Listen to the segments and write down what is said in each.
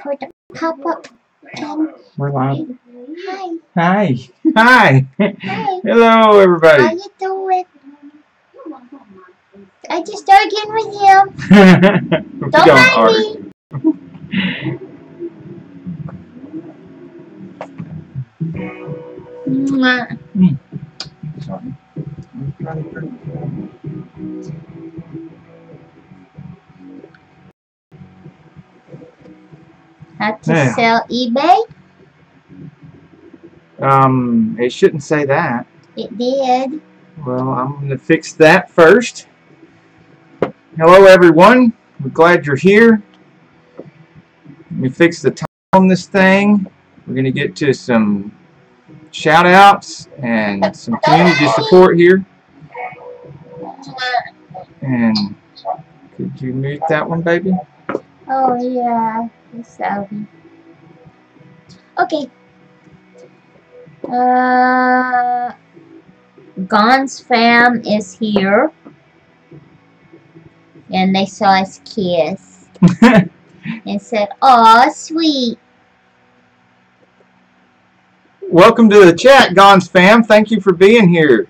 for the pop-up. And We're live. hi. Hi. Hi. Hello, everybody. How you doing? I just arguing with you. Don't mind me. Mwah. Sorry. How to sell eBay? It shouldn't say that. It did. Well, I'm going to fix that first. Hello, everyone. We're glad you're here. Let me fix the time on this thing. We're going to get to some shout-outs and some community support here. And could you mute that one, baby? Oh, yeah. Sorry. Okay. Gon's fam is here. And they saw us kiss. And said, "Aw, sweet." Welcome to the chat, Gon's fam. Thank you for being here.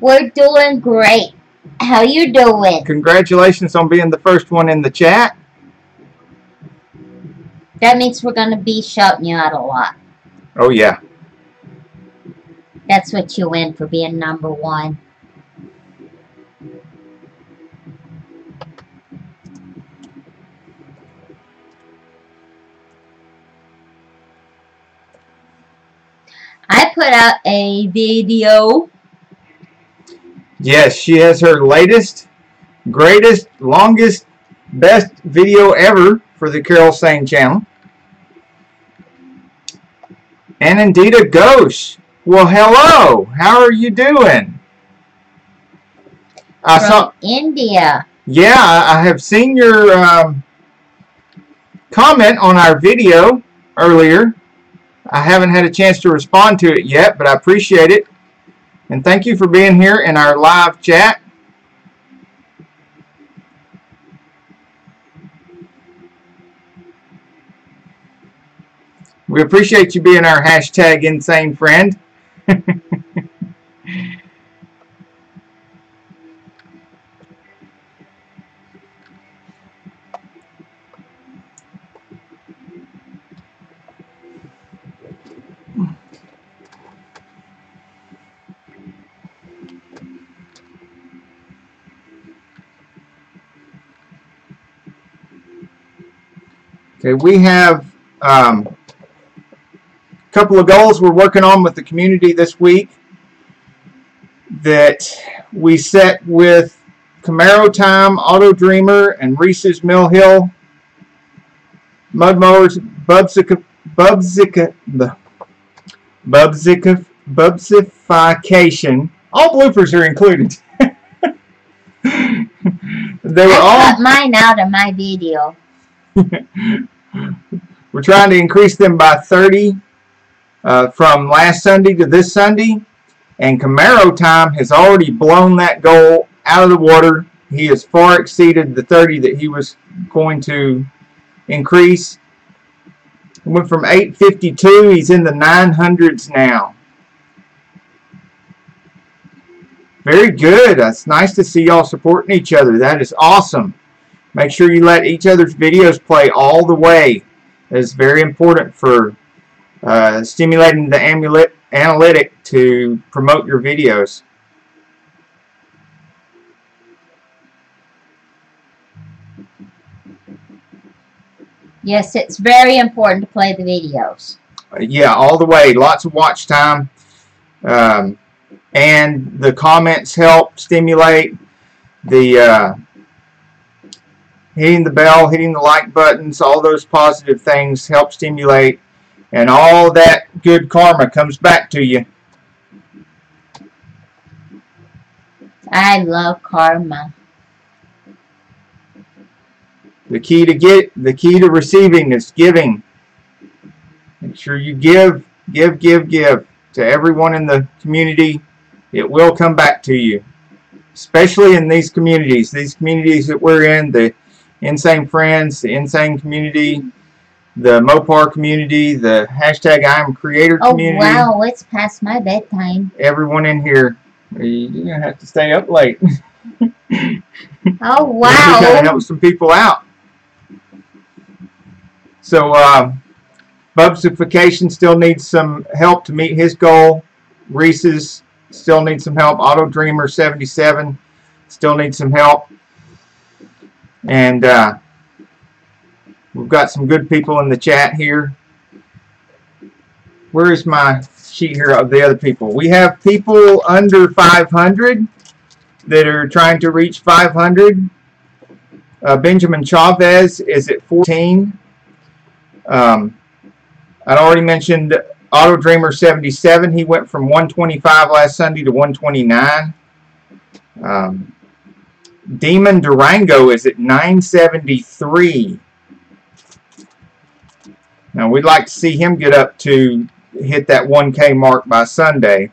We're doing great. How you doing? Congratulations on being the first one in the chat. That means we're going to be shouting you out a lot. Oh, yeah. That's what you win for being number one. I put out a video. Yes, she has her latest, greatest, longest, best video ever for the Carol Sane channel. And indeed a ghost. Well, hello. How are you doing? From India. Yeah, I have seen your comment on our video earlier. I haven't had a chance to respond to it yet, but I appreciate it. And thank you for being here in our live chat. We appreciate you being our hashtag insane friend. Okay, we have a couple of goals we're working on with the community this week that we set with Camaro Time, Auto Dreamer, and Reese's Mill Hill, Mud Mowers, Bubsification. All bloopers are included. They were I cut mine out of my video. We're trying to increase them by 30 from last Sunday to this Sunday, and Camaro Time has already blown that goal out of the water. He has far exceeded the 30 that he was going to increase. He went from 852, he's in the 900s now. Very good. It's nice to see y'all supporting each other. That is awesome. Make sure you let each other's videos play all the way. That is very important for stimulating the analytic to promote your videos. Yes, it's very important to play the videos. Yeah, all the way. Lots of watch time. And the comments help stimulate. The hitting the bell, hitting the like buttons, all those positive things help stimulate. And all that good karma comes back to you. I love karma. The key to receiving is giving. Make sure you give to everyone in the community. It will come back to you, especially in these communities that we're in, the Insane Friends, the Insane community, the Mopar community, the hashtag Iamacreator community. Oh wow, it's past my bedtime. Everyone in here, you're going to have to stay up late. Oh We got to help wow. some people out. So, Bubsification still needs some help to meet his goal. Reese's still needs some help. Auto Dreamer 77 still needs some help. And we've got some good people in the chat here. Where is my sheet here of the other people? We have people under 500 that are trying to reach 500. Benjamin Chavez is at 14. I'd already mentioned Auto Dreamer 77. He went from 125 last Sunday to 129. Demon Durango is at 973. Now we'd like to see him get up to hit that 1K mark by Sunday.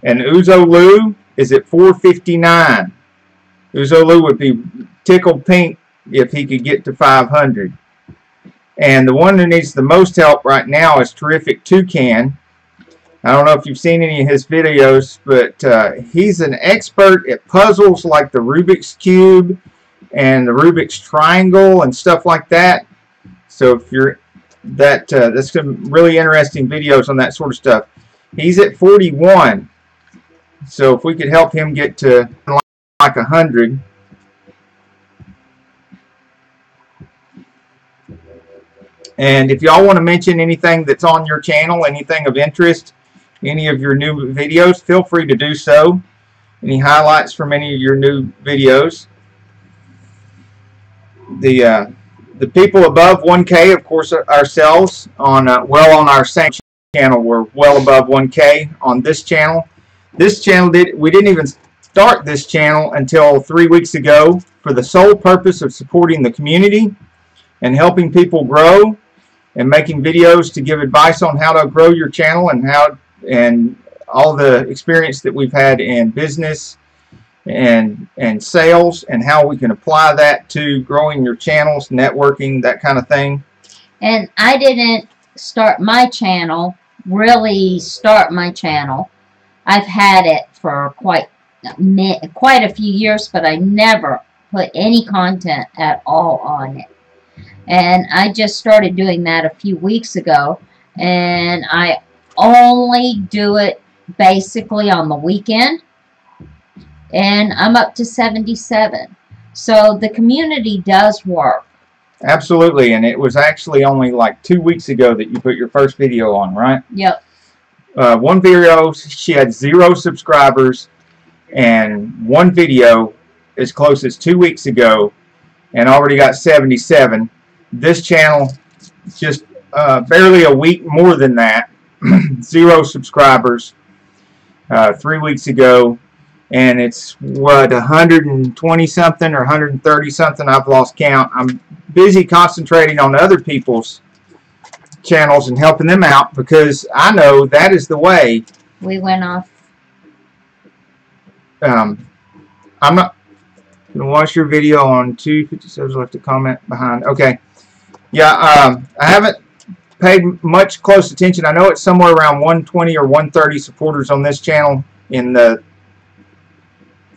And Uzo Lou is at 459. Uzo Lou would be tickled pink if he could get to 500. And the one who needs the most help right now is Terrific Toucan. I don't know if you've seen any of his videos, but he's an expert at puzzles like the Rubik's Cube and the Rubik's Triangle and stuff like that. So if you're that's some really interesting videos on that sort of stuff. He's at 41. So if we could help him get to like 100. And if y'all want to mention anything that's on your channel, anything of interest, any of your new videos, feel free to do so. Any highlights from any of your new videos. The people above 1K, of course, ourselves, on our Sane channel, we're well above 1K on this channel. This channel, we didn't even start this channel until 3 weeks ago for the sole purpose of supporting the community and helping people grow and making videos to give advice on how to grow your channel and all the experience that we've had in business and sales and how we can apply that to growing your channels, networking, that kind of thing. And I didn't start my channel, really start my channel. I've had it for quite a few years, but I never put any content at all on it. And I just started doing that a few weeks ago, and I only do it basically on the weekend, and I'm up to 77. So the community does work. Absolutely, and it was actually only like 2 weeks ago that you put your first video on, right? Yep. One video, she had 0 subscribers, and one video as close as 2 weeks ago, and already got 77. This channel, just barely a week more than that, 0 subscribers 3 weeks ago, and it's what, 120 something or 130 something, I've lost count. I'm busy concentrating on other people's channels and helping them out because I know that is the way. We went off. I'm not going to watch your video on 257. Left a comment behind. Okay. Yeah, I haven't paid much close attention. I know it's somewhere around 120 or 130 supporters on this channel in the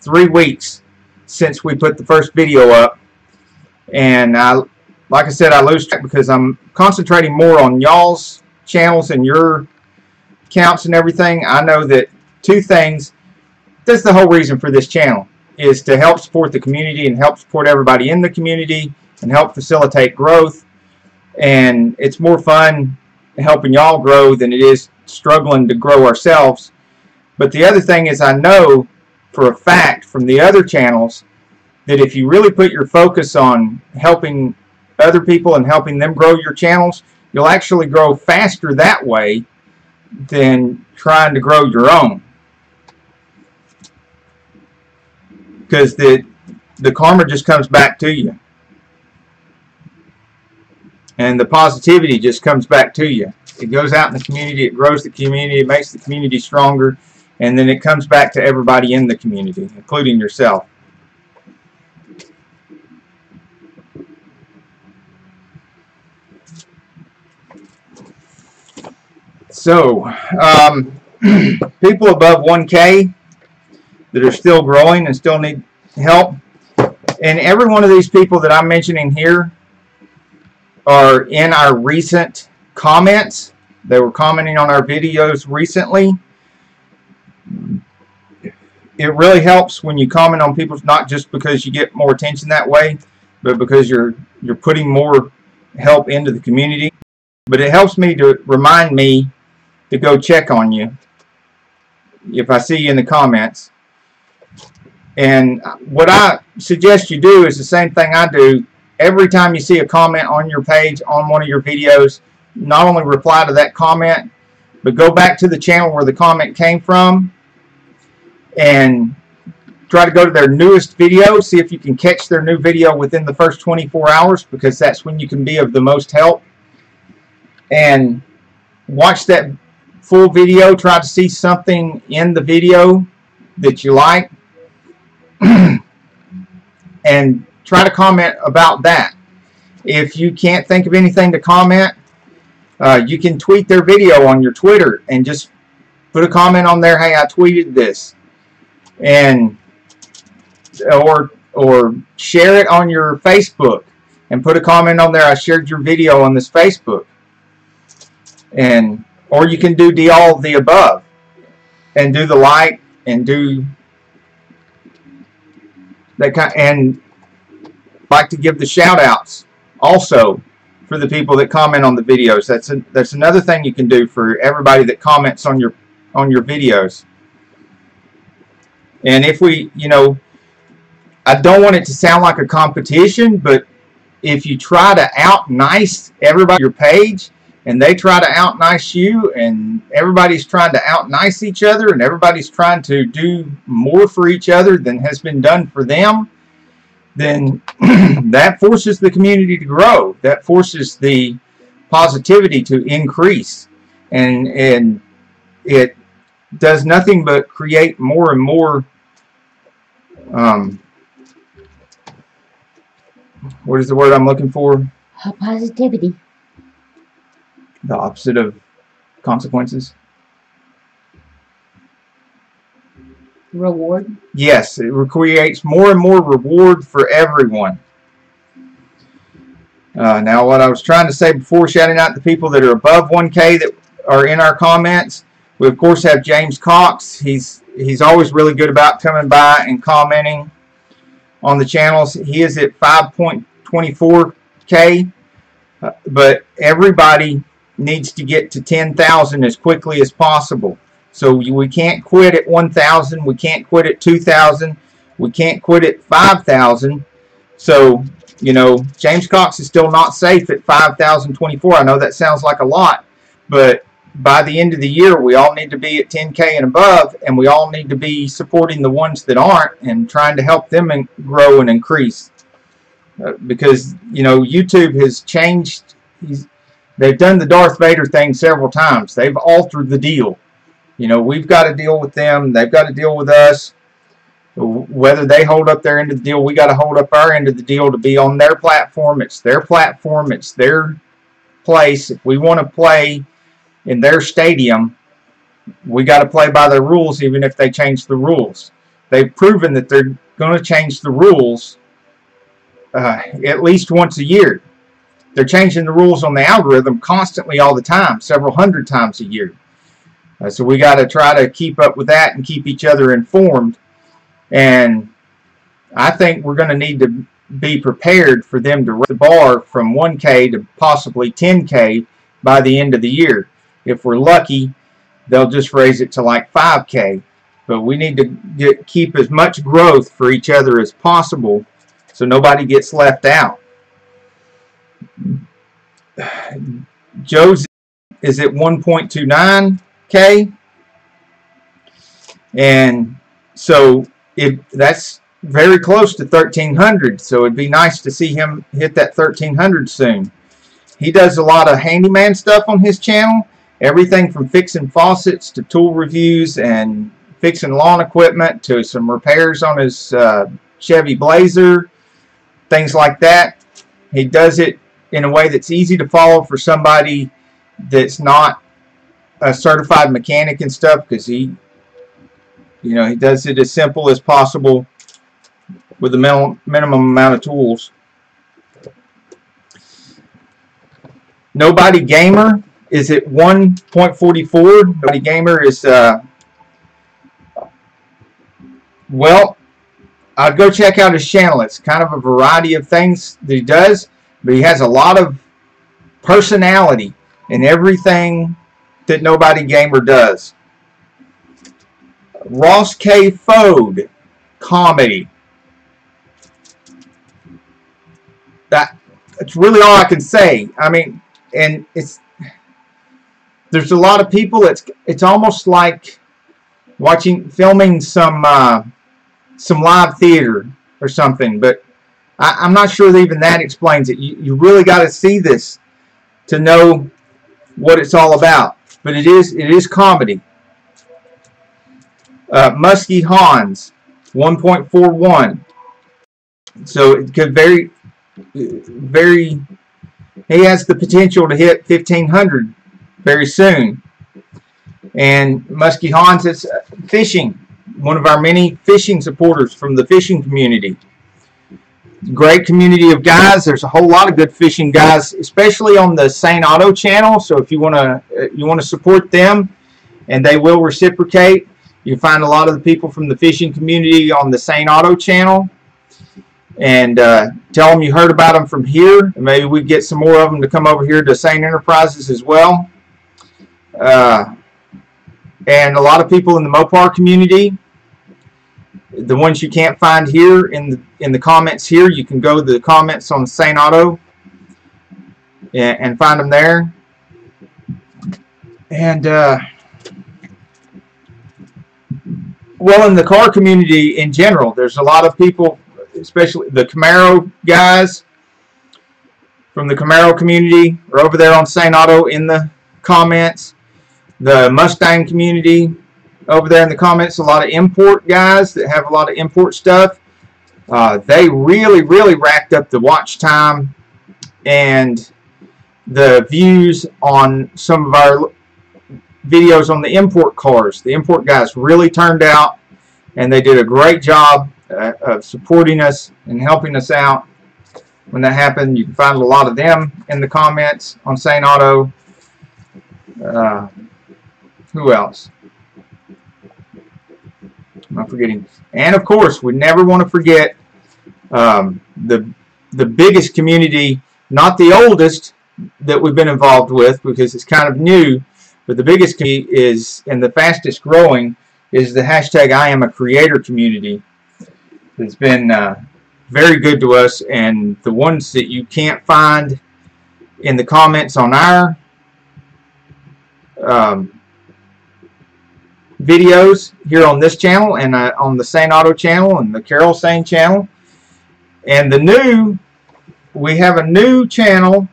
3 weeks since we put the first video up. And like I said, I lose track because I'm concentrating more on y'all's channels and your accounts and everything. I know that 2 things, that's the whole reason for this channel, is to help support the community and help support everybody in the community and help facilitate growth. And it's more fun helping y'all grow than it is struggling to grow ourselves. But the other thing is, I know for a fact from the other channels that if you really put your focus on helping other people and helping them grow your channels, you'll actually grow faster that way than trying to grow your own. Because the karma just comes back to you. And the positivity just comes back to you. It goes out in the community, it grows the community, it makes the community stronger, and then it comes back to everybody in the community, including yourself. So, people above 1K that are still growing and still need help, and every one of these people that I'm mentioning here are in our recent comments. They were commenting on our videos recently. It really helps when you comment on people's, not just because you get more attention that way, but because you're putting more help into the community. But it helps me to remind me to go check on you if I see you in the comments. And what I suggest you do is the same thing I do. Every time you see a comment on your page, on one of your videos, not only reply to that comment, but go back to the channel where the comment came from and try to go to their newest video. See if you can catch their new video within the first 24 hours, because that's when you can be of the most help. And watch that full video. Try to see something in the video that you like and try to comment about that. If you can't think of anything to comment, you can tweet their video on your Twitter and just put a comment on there, hey, I tweeted this. And or share it on your Facebook and put a comment on there, I shared your video on this Facebook. And or you can do all of the above and do the like and do that kind, and like to give the shout outs also for the people that comment on the videos. That's another thing you can do for everybody that comments on your videos. And if we, I don't want it to sound like a competition, but if you try to out nice everybody on your page and they try to out nice you, and everybody's trying to out nice each other, and everybody's trying to do more for each other than has been done for them, then that forces the community to grow. That forces the positivity to increase, and it does nothing but create more and more what is the word I'm looking for? Positivity. The opposite of consequences. Reward. Yes, it creates more and more reward for everyone. Now, what I was trying to say before, shouting out the people that are above 1K that are in our comments, we of course have James Cox. He's always really good about coming by and commenting on the channels. He is at 5.24K, but everybody needs to get to 10,000 as quickly as possible. So we can't quit at 1,000. We can't quit at 2,000. We can't quit at 5,000. So, James Cox is still not safe at 5,024. I know that sounds like a lot, but by the end of the year, we all need to be at 10K and above, and we all need to be supporting the ones that aren't and trying to help them grow and increase. Because, YouTube has changed. They've done the Darth Vader thing several times. They've altered the deal. We've got to deal with them. They've got to deal with us. Whether they hold up their end of the deal, we got to hold up our end of the deal to be on their platform. It's their platform. It's their place. If we want to play in their stadium, we got to play by their rules, even if they change the rules. They've proven that they're going to change the rules at least once a year. They're changing the rules on the algorithm constantly all the time, several hundred times a year. So we got to try to keep up with that and keep each other informed. And I think we're going to need to be prepared for them to raise the bar from 1K to possibly 10K by the end of the year. If we're lucky, they'll just raise it to like 5K. But we need to keep as much growth for each other as possible so nobody gets left out. Joe's is at 1.29K. And so that's very close to 1,300. So it'd be nice to see him hit that 1,300 soon. He does a lot of handyman stuff on his channel. Everything from fixing faucets to tool reviews and fixing lawn equipment to some repairs on his Chevy Blazer, things like that. He does it in a way that's easy to follow for somebody that's not a certified mechanic and stuff, because he does it as simple as possible with the minimum amount of tools. Nobody Gamer is at 1.44. Nobody Gamer is well, I'd go check out his channel. It's kind of a variety of things that he does, but he has a lot of personality in everything that Nobody Gamer does. Ross K. Fode comedy. That's really all I can say. I mean, and there's a lot of people. It's almost like filming some live theater or something. But I'm not sure that even that explains it. You really got to see this to know what it's all about. But it is comedy. Muskie Hans, 1.41. So it could very, he has the potential to hit 1,500 very soon. And Muskie Hans is fishing, one of our many fishing supporters from the fishing community. Great community of guys. There's a whole lot of good fishing guys, especially on the Sane Auto channel. So if you want to support them, and they will reciprocate, you find a lot of the people from the fishing community on the Sane Auto channel, and tell them you heard about them from here, and maybe we get some more of them to come over here to Sane Enterprises as well. And a lot of people in the Mopar community, the ones you can't find here in the comments here, you can go to the comments on Sane Auto and find them there. And well, in the car community in general, there's a lot of people, especially the Camaro guys from the Camaro community are over there on Sane Auto in the comments. The Mustang community over there in the comments, a lot of import guys that have a lot of import stuff. They really, really racked up the watch time and the views on some of our videos on the import cars. The import guys really turned out, and they did a great job of supporting us and helping us out when that happened. You can find a lot of them in the comments on Sane Auto. Who else am I forgetting? And of course, we never want to forget the biggest community, not the oldest that we've been involved with because it's kind of new, but the biggest community is, and the fastest growing, is the hashtag Iamacreator community. It's been very good to us, and the ones that you can't find in the comments on our videos here on this channel and on the Sane Auto channel and the Carol Sane channel. And we have a new channel,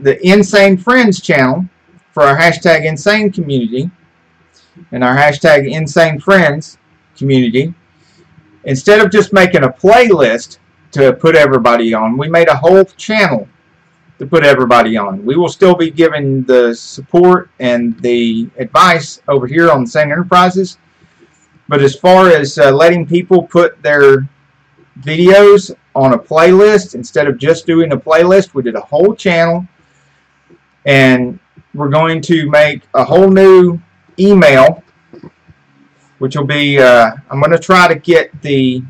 the Insane Friends channel, for our hashtag Insane community and our hashtag Insane Friends community. Instead of just making a playlist to put everybody on, we made a whole channel to put everybody on. We will still be giving the support and the advice over here on Sane Enterprises, but as far as letting people put their videos on a playlist, instead of just doing a playlist, we did a whole channel, and we're going to make a whole new email, which will be, I'm going to try to get the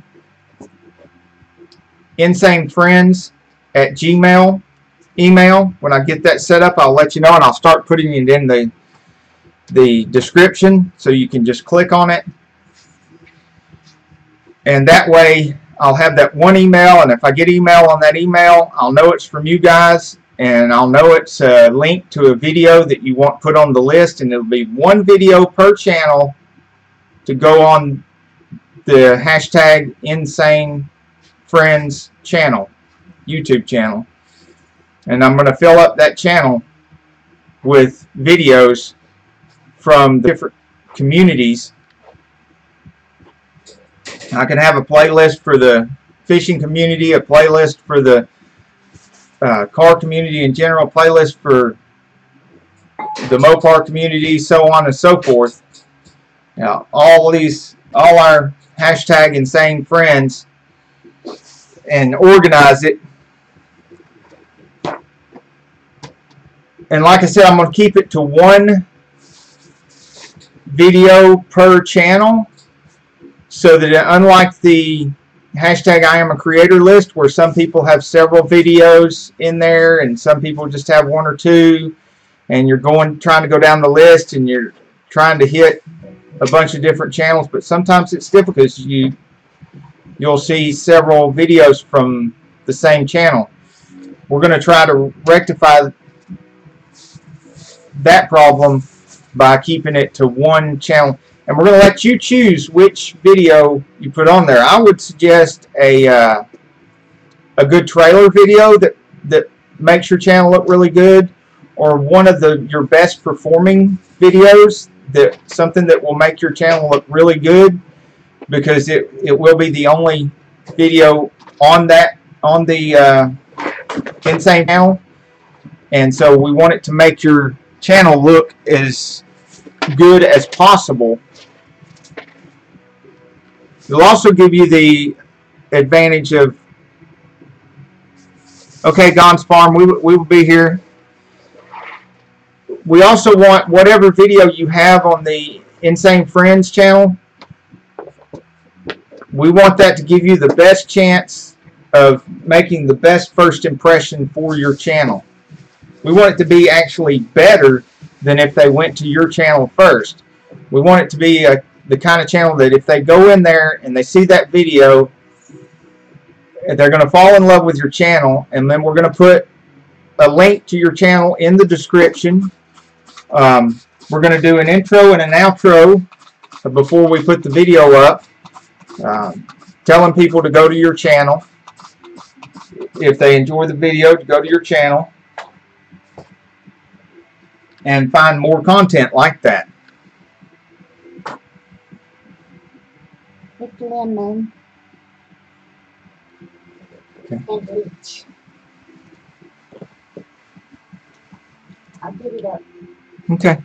insanefriends@gmail email. When I get that set up, I'll let you know, and I'll start putting it in the description so you can just click on it, and that way I'll have that one email, and if I get email on that email, I'll know it's from you guys, and I'll know it's a link to a video that you want put on the list, and it'll be one video per channel to go on the hashtag Insane Friends channel, YouTube channel. And I'm going to fill up that channel with videos from the different communities. I can have a playlist for the fishing community, a playlist for the car community in general, a playlist for the Mopar community, so on and so forth. Now, all our hashtag insane friends, and organize it. And like I said, I'm going to keep it to one video per channel, so that unlike the hashtag Iamacreator list, where some people have several videos in there and some people just have one or two, and you're trying to go down the list and you're trying to hit a bunch of different channels, but sometimes it's difficult because you'll see several videos from the same channel. We're going to try to rectify that problem by keeping it to one channel, and we're going to let you choose which video you put on there. I would suggest a good trailer video that makes your channel look really good, or one of your best performing videos, something that will make your channel look really good, because it will be the only video on the Insane channel, and so we want it to make your channel look as good as possible. It'll also give you the advantage of, okay, Don's Farm, we will be here. We also want whatever video you have on the Insane Friends channel, we want that to give you the best chance of making the best first impression for your channel. We want it to be actually better than if they went to your channel first. We want it to be the kind of channel that if they go in there and they see that video, they're going to fall in love with your channel, and then we're going to put a link to your channel in the description. We're going to do an intro and an outro before we put the video up, telling people to go to your channel. If they enjoy the video, to go to your channel and find more content like that. With lemon and bleach. I'll get it up. Okay.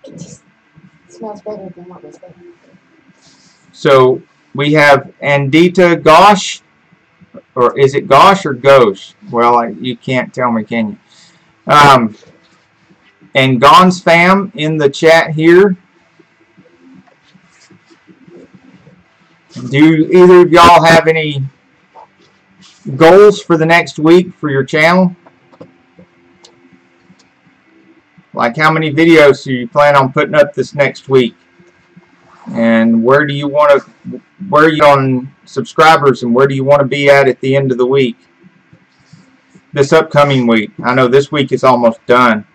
It just smells better than what was there. So we have Andita Gosh, or is it Gosh or Gosh? Well, you can't tell me, can you? And Gon's fam in the chat here. Do either of y'all have any goals for the next week for your channel? Like, how many videos do you plan on putting up this next week? And where are you on subscribers, and where do you want to be at the end of the week? This upcoming week. I know this week is almost done.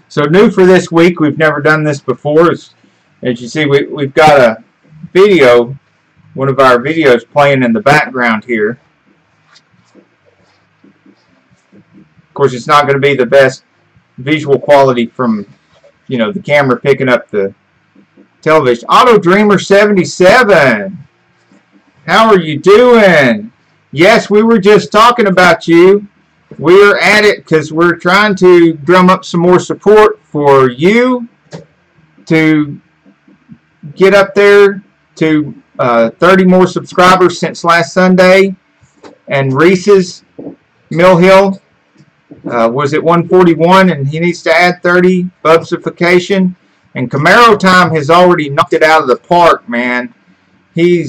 So new for this week, we've never done this before. As you see, we've got a video, one of our videos playing in the background here. Of course, it's not going to be the best visual quality from, the camera picking up the television. Auto Dreamer 77. How are you doing? Yes, we were just talking about you. We're at it because we're trying to drum up some more support for you to get up there to 30 more subscribers since last Sunday. And Reese's Mill Hill was at 141, and he needs to add 30. Bubsification. And Camaro Time has already knocked it out of the park, man. He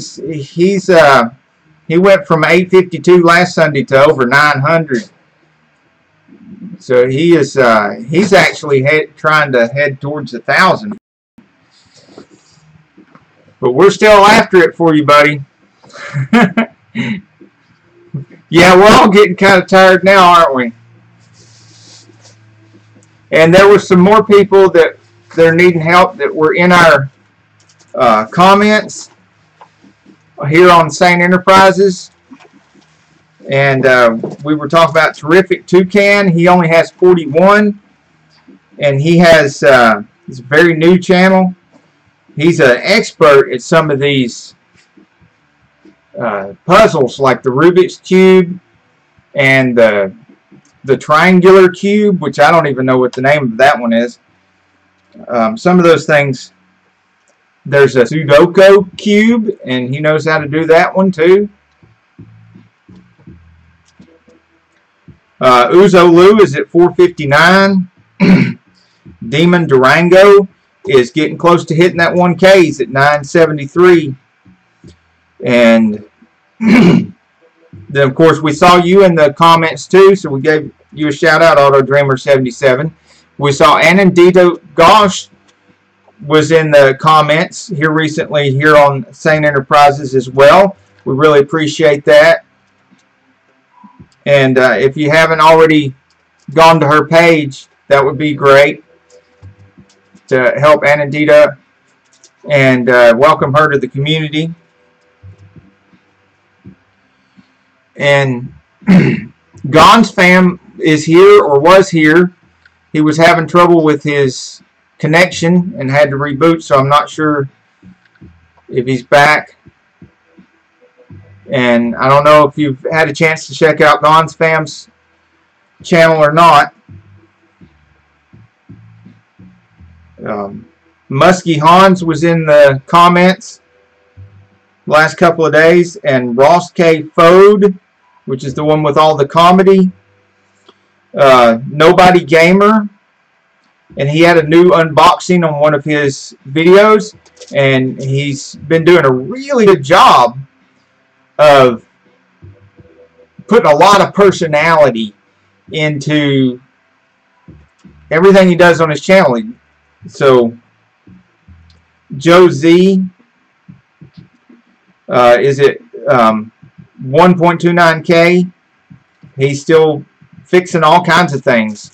went from 852 last Sunday to over 900. So he's actually trying to head towards 1,000. But we're still after it for you, buddy. Yeah, we're all getting kind of tired now, aren't we? And there were some more people that they're needing help that were in our comments here on Sane Enterprises. And we were talking about Terrific Toucan. He only has 41. And he has it's a very new channel. He's an expert at some of these puzzles, like the Rubik's Cube and the triangular cube, which I don't even know what the name of that one is. Some of those things. There's a Sudoku cube, and he knows how to do that one too. Uzo Lu is at 459. Demon Durango is getting close to hitting that 1K. He's at 973. And then, of course, we saw you in the comments too, so we gave you a shout out, Auto Dreamer 77. We saw Anandito Gosh was in the comments here recently here on Sane Enterprises as well. We really appreciate that. And if you haven't already gone to her page, that would be great to help Anandita and welcome her to the community. And Gon's fam is here, or was here. He was having trouble with his connection and had to reboot, so I'm not sure if he's back. And I don't know if you've had a chance to check out Gon's fam's channel or not. Muskie Hans was in the comments last couple of days, and Ross K. Fode, which is the one with all the comedy. Nobody Gamer, and he had a new unboxing on one of his videos, and he's been doing a really good job of putting a lot of personality into everything he does on his channel. So Joe Z is at 1.29K. He's still fixing all kinds of things.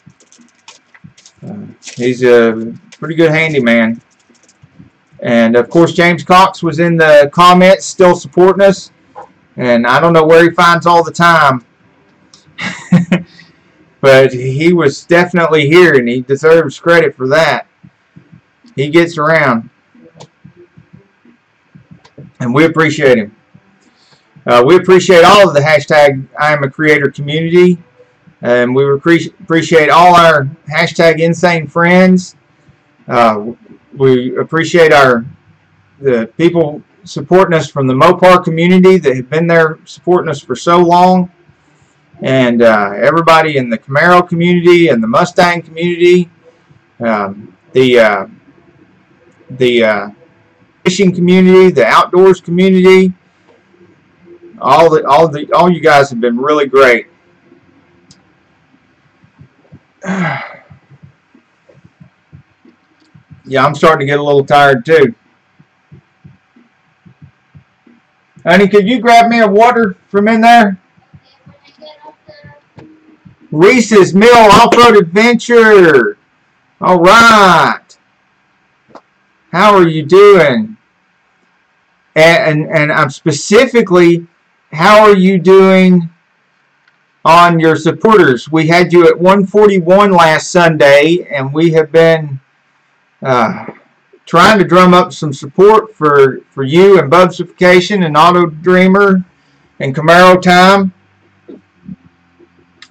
He's a pretty good handyman. And of course, James Cox was in the comments, still supporting us. And I don't know where he finds all the time. But he was definitely here, and he deserves credit for that. He gets around. And we appreciate him. We appreciate all of the hashtag Iamacreator community. And we appreciate all our hashtag insanefriends. We appreciate the people supporting us from the Mopar community that have been there supporting us for so long. And everybody in the Camaro community and the Mustang community. The fishing community, the outdoors community. All you guys have been really great. Yeah, I'm starting to get a little tired too. Honey, could you grab me a water from in there? Reese's Mill Off-Road Adventure. All right. How are you doing? And I'm specifically, how are you doing on your supporters? We had you at 141 last Sunday, and we have been trying to drum up some support for you and Bubsification and Auto Dreamer and Camaro Time.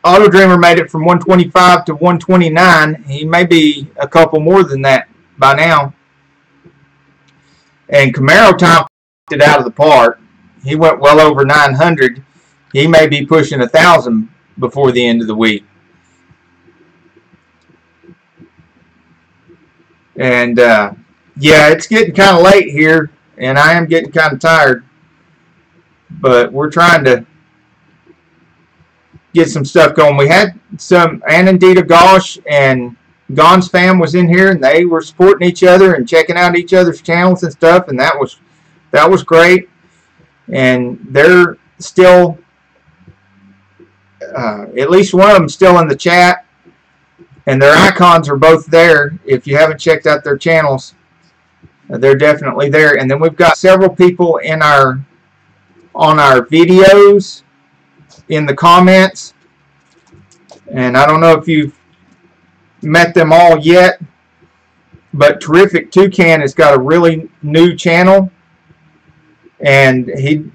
Auto Dreamer made it from 125 to 129. He may be a couple more than that by now. And Camaro Time it out of the park. He went well over 900. He may be pushing 1,000 before the end of the week. And yeah, it's getting kind of late here, and I am getting kind of tired. But we're trying to get some stuff going. We had some Anandita Ghosh and Gon's fam was in here, and they were supporting each other and checking out each other's channels and stuff, and that was great. And they're still, at least one of them still in the chat, and their icons are both there. If you haven't checked out their channels, they're definitely there. And then we've got several people in on our videos in the comments, and I don't know if you've met them all yet, but Terrific Toucan has got a really new channel, and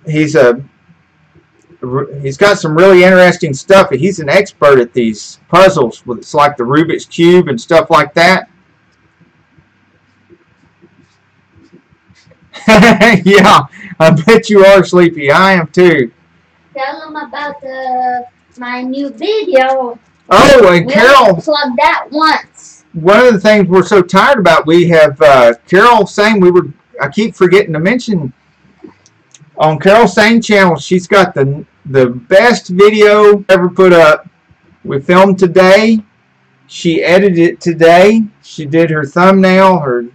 he's got some really interesting stuff. He's an expert at these puzzles. It's like the Rubik's Cube and stuff like that. Yeah, I bet you are, Sleepy. I am too. Tell them about my new video. Oh, and Carol plugged that once. One of the things we're so tired about, we have Carol Sane. I keep forgetting to mention on Carol Sane channel. She's got the best video ever put up. We filmed today. She edited it today. She did her thumbnail, her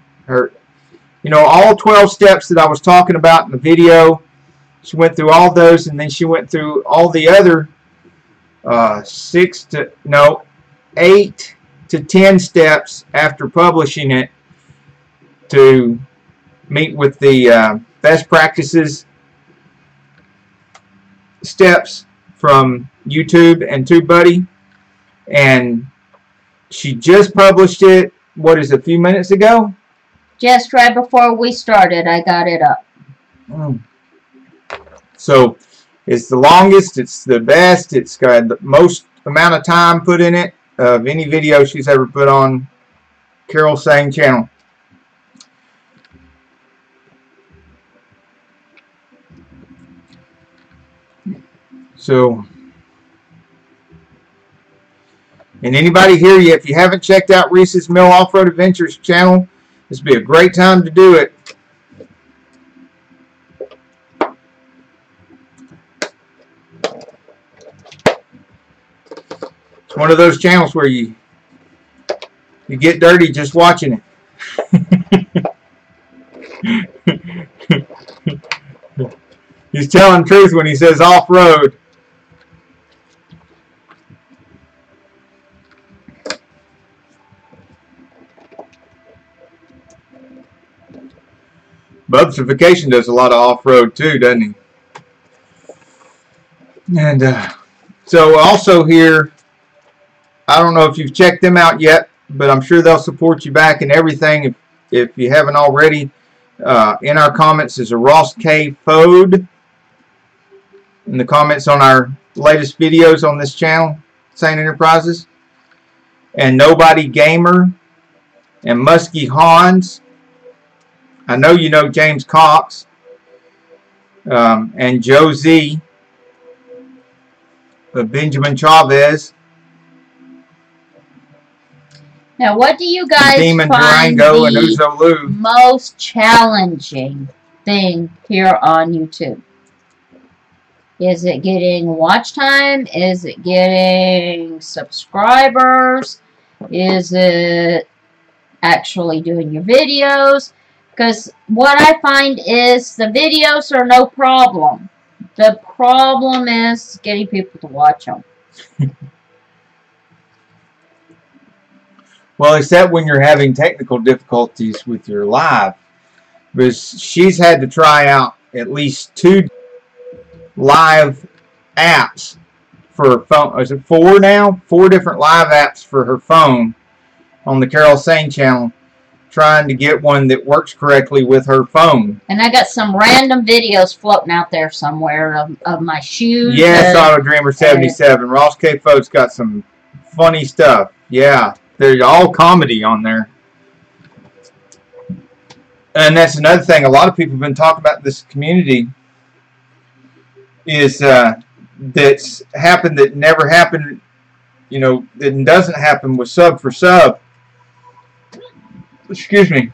all 12 steps that I was talking about in the video. She went through all those, and then she went through all the other 8 to 10 steps after publishing it to meet with the best practices steps from YouTube and TubeBuddy. And she just published it, a few minutes ago? Just right before we started, I got it up. So it's the longest, it's the best, it's got the most amount of time put in it of any video she's ever put on Carol Sane channel. So, and anybody here, if you haven't checked out Reese's Mill Off-Road Adventures channel, this would be a great time to do it. It's one of those channels where you get dirty just watching it. He's telling the truth when he says off-road. Bubsification does a lot of off-road too, doesn't he? And so also here, I don't know if you've checked them out yet, but I'm sure they'll support you back in everything if you haven't already. In our comments is a Ross K. Fode. In the comments on our latest videos on this channel, Sane Enterprises. And Nobody Gamer. And Muskie Hans. I know you know James Cox. And Joe Z. Benjamin Chavez. Now, what do you guys Demon find Durango and the Uzolu. most challenging thing here on YouTube? Is it getting watch time? Is it getting subscribers? Is it actually doing your videos? Because what I find is the videos are no problem. The problem is getting people to watch them. Well, except when you're having technical difficulties with your live. Because she's had to try out at least 2 live apps for her phone. Is it 4 now? 4 different live apps for her phone on the Carol Sane channel. trying to get one that works correctly with her phone. And I got some random videos floating out there somewhere of my shoes. Yes, Auto Dreamer 77. Ross K. Folks got some funny stuff. Yeah, they're all comedy on there. And that's another thing. A lot of people have been talking about this community is that's happened that never happened. You know, it doesn't happen with sub for sub. Excuse me.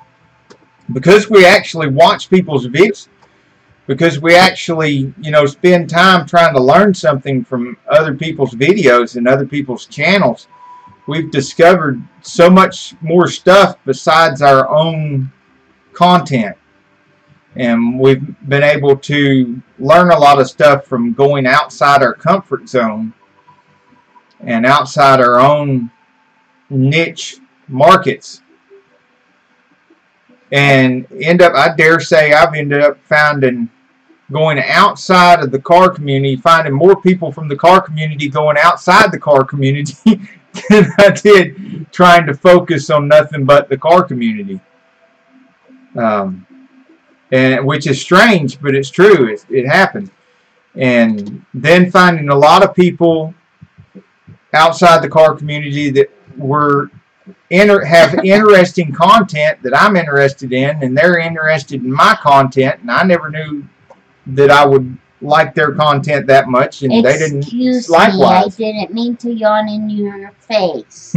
Because we actually watch people's videos, because we actually, you know, spend time trying to learn something from other people's videos and other people's channels, we've discovered so much more stuff besides our own content. And we've been able to learn a lot of stuff from going outside our comfort zone and outside our own niche markets. And I dare say I've ended up going outside of the car community, finding more people from the car community going outside the car community than I did trying to focus on nothing but the car community. And which is strange, but it's true. It happened. And then finding a lot of people outside the car community that have interesting content that I'm interested in, and they're interested in my content, and I never knew that I would like their content that much, and they didn't. Excuse likewise. me, I didn't mean to yawn in your face.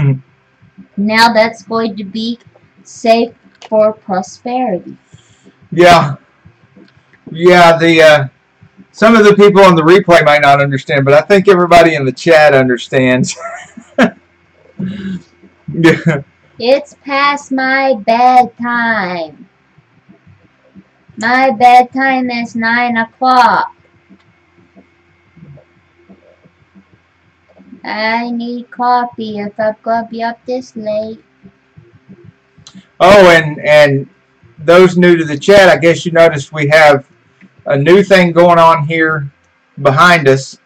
Now that's going to be safe for prosperity. Yeah. Some of the people on the replay might not understand, but I think everybody in the chat understands. Yeah. It's past my bedtime. My bedtime is 9 o'clock. I need coffee if I'm going to be up this late. Oh, and those new to the chat, I guess you noticed we have a new thing going on here behind us.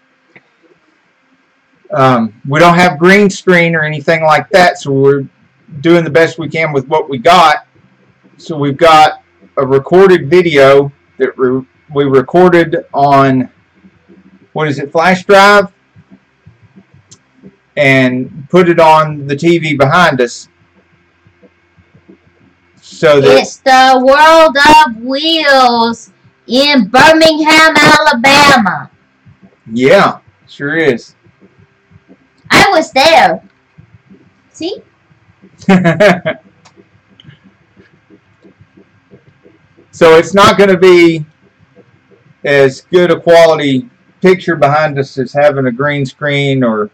We don't have green screen or anything like that, so we're doing the best we can with what we got. So we've got a recorded video that we recorded on, what is it, flash drive, and put it on the TV behind us. So that it's the World of Wheels in Birmingham, Alabama. Yeah, sure is. I was there. See? So it's not going to be as good a quality picture behind us as having a green screen or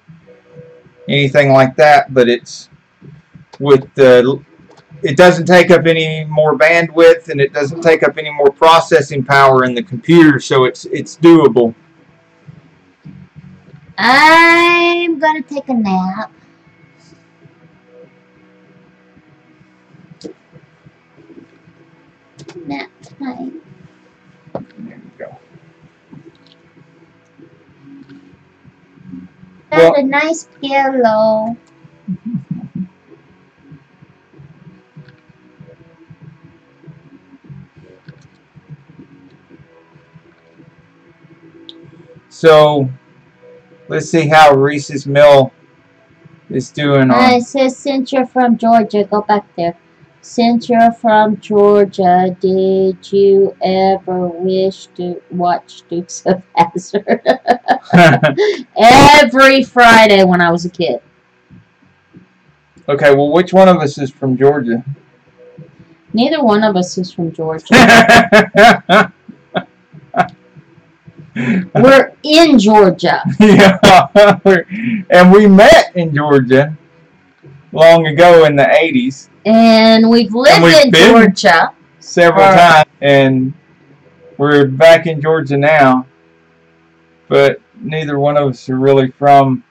anything like that, but it's it doesn't take up any more bandwidth, and it doesn't take up any more processing power in the computer, so it's doable. I'm gonna take a nap. Nap time. There you go. Got a nice pillow. So let's see how Reese's Mill is doing on. It says, since you're from Georgia, go back there. Since you're from Georgia, did you ever wish to watch Dukes of Hazzard? Every Friday when I was a kid. Okay, well, which one of us is from Georgia? Neither one of us is from Georgia. We're in Georgia. Yeah, and we met in Georgia long ago in the 80s. And we've lived in Georgia several times, and we're back in Georgia now. But neither one of us are really from.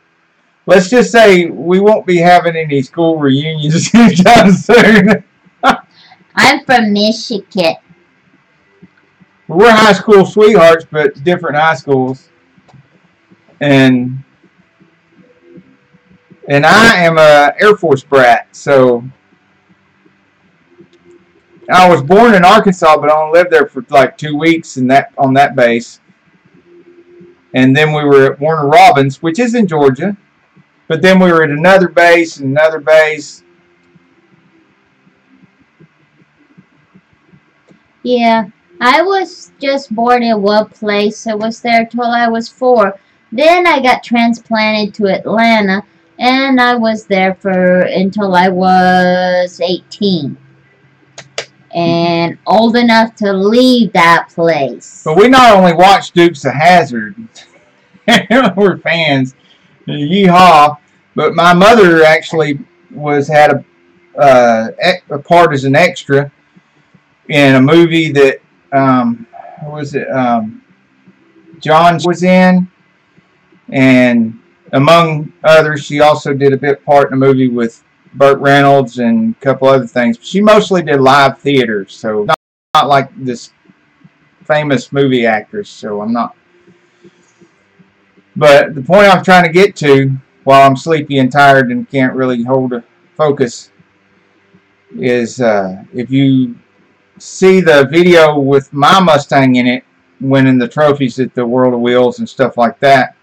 Let's just say we won't be having any school reunions anytime soon. I'm from Michigan. We're high school sweethearts, but different high schools. And I am a Air Force brat, so I was born in Arkansas, but I only lived there for like 2 weeks on that base. And then we were at Warner Robins, which is in Georgia. But then we were at another base and another base. Yeah, I was just born in one place. I was there till I was 4. Then I got transplanted to Atlanta, and I was there until I was 18. And old enough to leave that place. But we not only watched Dukes of Hazzard, we're fans. Yeehaw! But my mother actually had a part as an extra in a movie that what was it? John was in, and among others, she also did a bit part in a movie with Burt Reynolds and a couple other things. She mostly did live theater, so not like this famous movie actress. So I'm not. But the point I'm trying to get to, while I'm sleepy and tired and can't really hold a focus, is if you see the video with my Mustang in it, winning the trophies at the World of Wheels and stuff like that.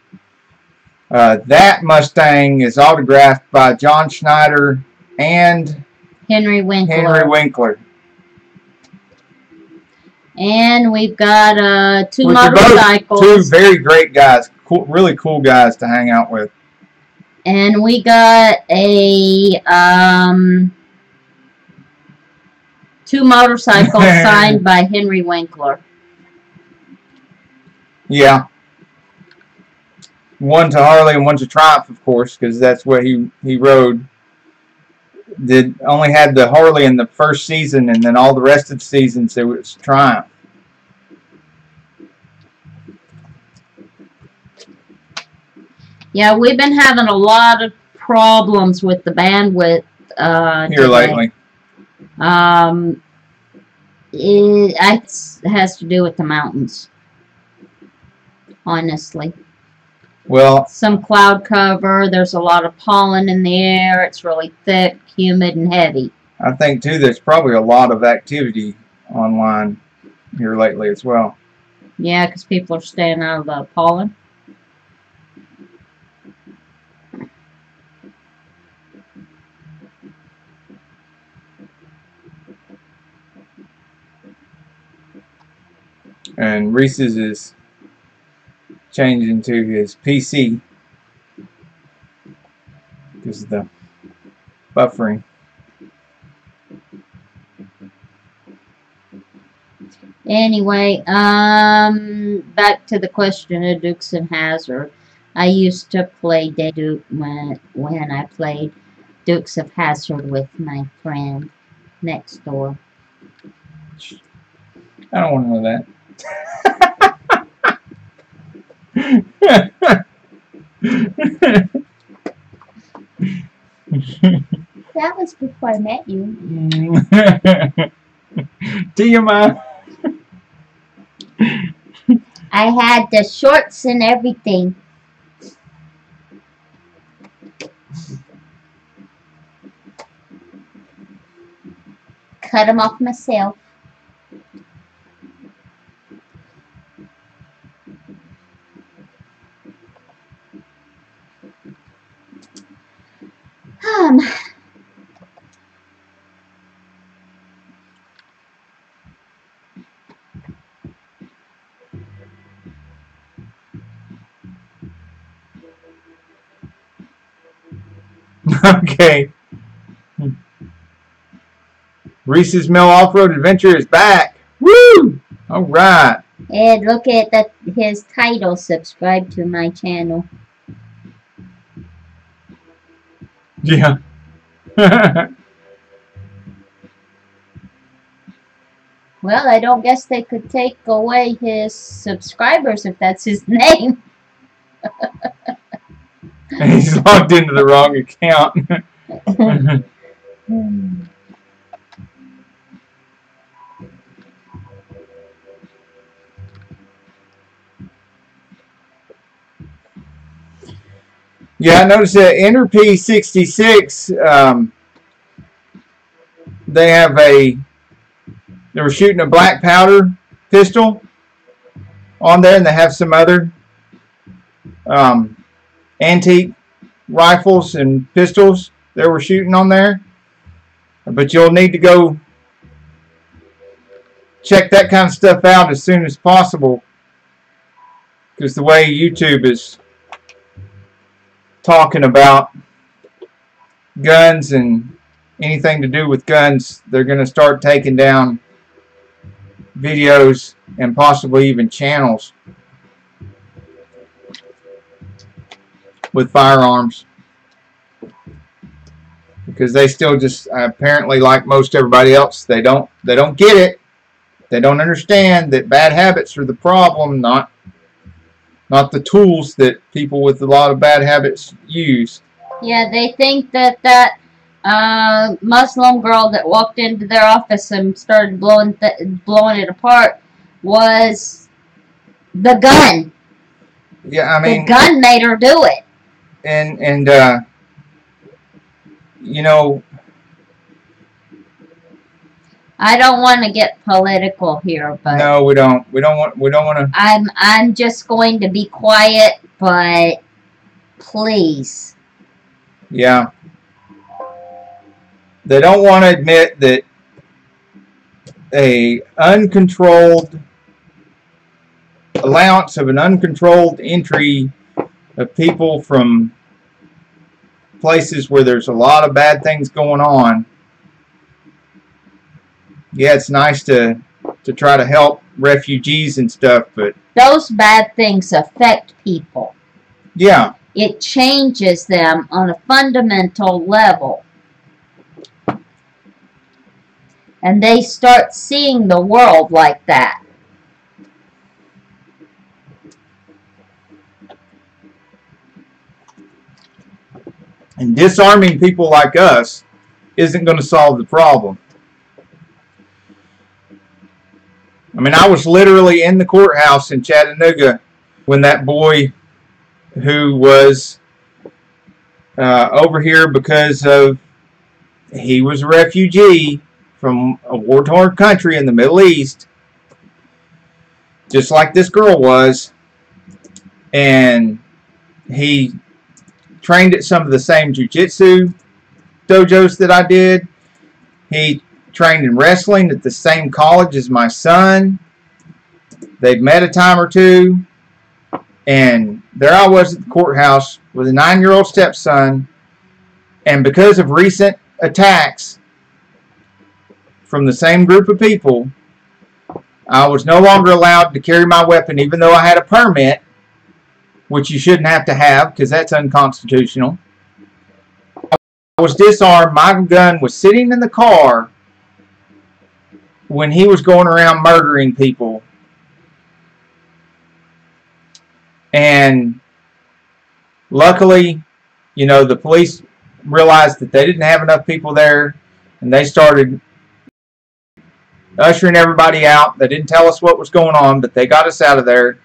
That Mustang is autographed by John Schneider and Henry Winkler. And we've got 2 motorcycles. 2 very great guys. Cool, really cool guys to hang out with. And we got 2 motorcycles signed by Henry Winkler. Yeah. One to Harley and one to Triumph, of course, because that's what he rode. Only had the Harley in the first season, and then all the rest of the seasons it was Triumph. Yeah, we've been having a lot of problems with the bandwidth here lately. It has to do with the mountains, honestly. Well, some cloud cover. There's a lot of pollen in the air. It's really thick, humid, and heavy. I think, too, there's probably a lot of activity online here lately as well. Yeah, because people are staying out of the pollen. And Reese's is changing to his PC because of the buffering. Anyway, back to the question of Dukes and Hazzard. I used to play Duke when I played Dukes of Hazzard with my friend next door. I don't want to know that. That was before I met you. TMI. I had the shorts and everything. Cut them off myself. Okay. Reese's Mill Off-Road Adventure is back. Woo! All right. And look at his title. Subscribe to my channel. Yeah. Well, I don't guess they could take away his subscribers if that's his name. He's logged into the wrong account. Yeah, I noticed that Enter P66, they have a They were shooting a black powder pistol on there, and they have some other antique rifles and pistols they were shooting on there. But you'll need to go check that kind of stuff out as soon as possible, because the way YouTube is talking about guns and anything to do with guns, they're going to start taking down videos and possibly even channels with firearms, because they still just apparently, like most everybody else, they don't get it. They don't understand that bad habits are the problem, not the tools that people with a lot of bad habits use. Yeah, they think that Muslim girl that walked into their office and started blowing it apart was the gun. Yeah, I mean, the gun made her do it. And you know, I don't want to get political here, but no, we don't want to. I'm just going to be quiet, but please. Yeah. They don't want to admit that an uncontrolled entry of people from places where there's a lot of bad things going on. Yeah, it's nice to try to help refugees and stuff, but those bad things affect people. Yeah. It changes them on a fundamental level. And they start seeing the world like that. And disarming people like us isn't going to solve the problem. I mean, I was literally in the courthouse in Chattanooga when that boy who was over here because of he was a refugee from a war-torn country in the Middle East, just like this girl was, and he trained at some of the same jiu-jitsu dojos that I did. He trained in wrestling at the same college as my son. They've met a time or two, and there I was at the courthouse with a 9-year-old stepson, and because of recent attacks from the same group of people, I was no longer allowed to carry my weapon, even though I had a permit, which you shouldn't have to have because that's unconstitutional. I was disarmed. My gun was sitting in the car when he was going around murdering people. And luckily, you know, the police realized that they didn't have enough people there, and they started ushering everybody out. They didn't tell us what was going on, but they got us out of there.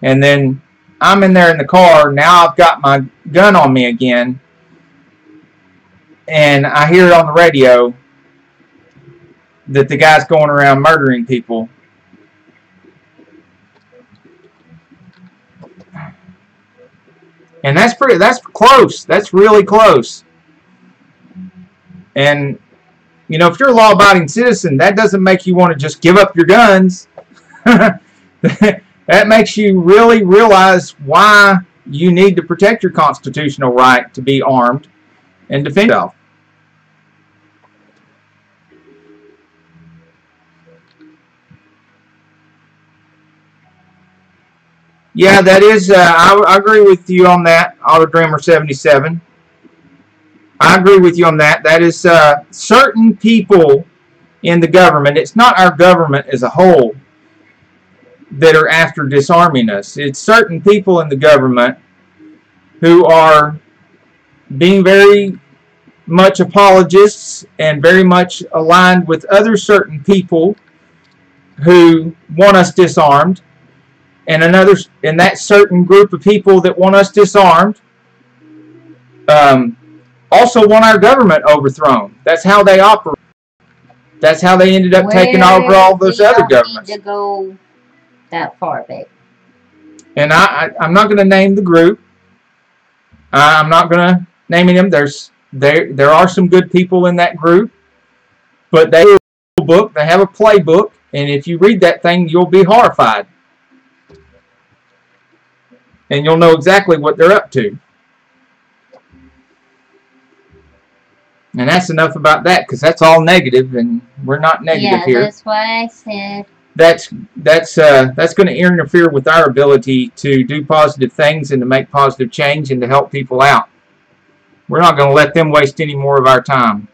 And then I'm in there in the car. Now I've got my gun on me again, and I hear it on the radio that the guy's going around murdering people. And that's close. That's really close. And, you know, if you're a law-abiding citizen, that doesn't make you want to just give up your guns. That makes you really realize why you need to protect your constitutional right to be armed and defend yourself. Yeah, that is, I agree with you on that, AutoDreamer77. I agree with you on that. That is certain people in the government. It's not our government as a whole that are after disarming us. It's certain people in the government who are being very much apologists and very much aligned with other certain people who want us disarmed. And that certain group of people that want us disarmed also want our government overthrown. That's how they operate. That's how they ended up taking over all those other governments. Need to go that far, babe. And I'm not going to name the group. I'm not going to name them. There are some good people in that group, but they have a book. They have a playbook, and if you read that thing, you'll be horrified, and you'll know exactly what they're up to. And that's enough about that, because that's all negative, and we're not negative here. Yeah, that's why I said. That's going to interfere with our ability to do positive things and to make positive change and to help people out. We're not going to let them waste any more of our time.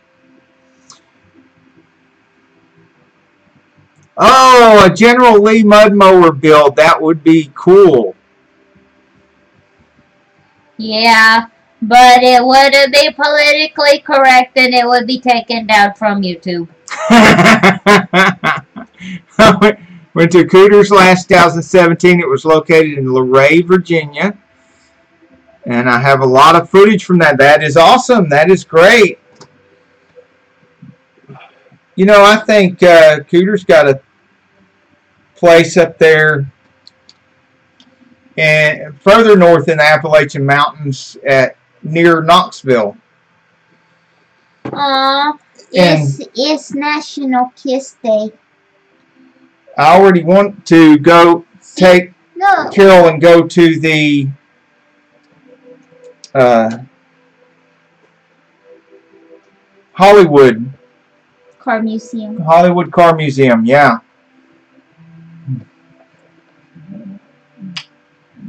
Oh, a General Lee mud mower build. That would be cool. Yeah, but it wouldn't be politically correct and it would be taken down from YouTube. Went to Cooters last 2017. It was located in Luray, Virginia. And I have a lot of footage from that. That is awesome. That is great. You know, I think Cooters got a place up there and further north in the Appalachian Mountains near Knoxville. Aw, it's National Kiss Day. I already want to go take Carol and go to the Hollywood Car Museum. Hollywood Car Museum, yeah.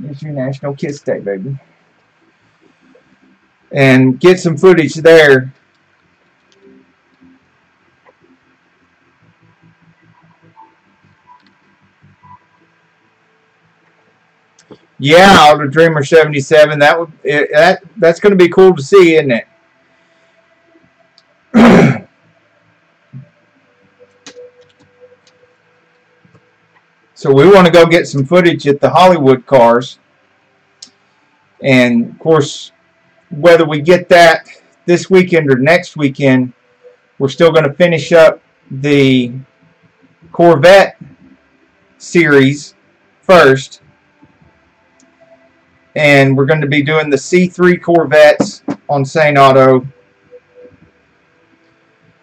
It's your National Kiss Day, baby. And get some footage there. Yeah, Auto Dreamer 77. That's going to be cool to see, isn't it? So we want to go get some footage at the Hollywood cars. And of course, whether we get that this weekend or next weekend, we're still going to finish up the Corvette series first. And we're going to be doing the C3 Corvettes on Sane Auto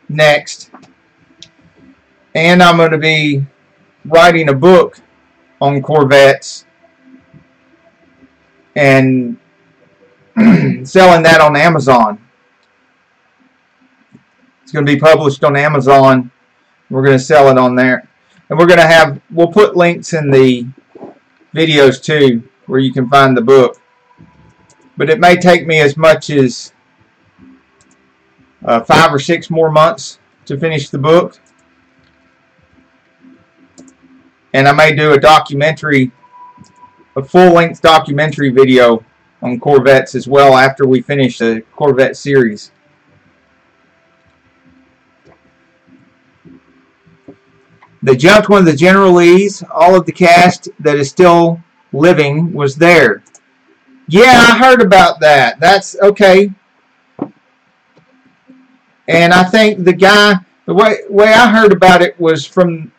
next. And I'm going to be writing a book on Corvettes and selling that on Amazon. It's going to be published on Amazon. We're going to sell it on there. And we'll put links in the videos too, where you can find the book. But it may take me as much as 5 or 6 more months to finish the book. And I may do a full-length documentary video on Corvettes as well after we finish the Corvette series. They jumped one of the General Lees. All of the cast that is still living was there. Yeah, I heard about that. That's okay. And I think the way I heard about it was from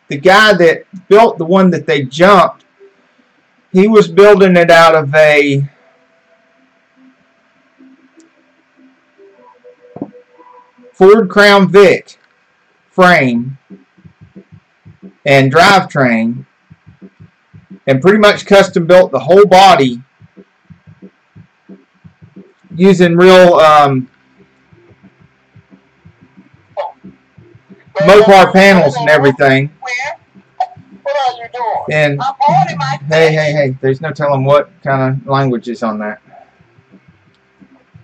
the guy that built the one that they jumped. He was building it out of a Ford Crown Vic frame and drivetrain, and pretty much custom built the whole body using real Mopar panels and everything. What are you doing? And hey, there's no telling what kind of language is on that.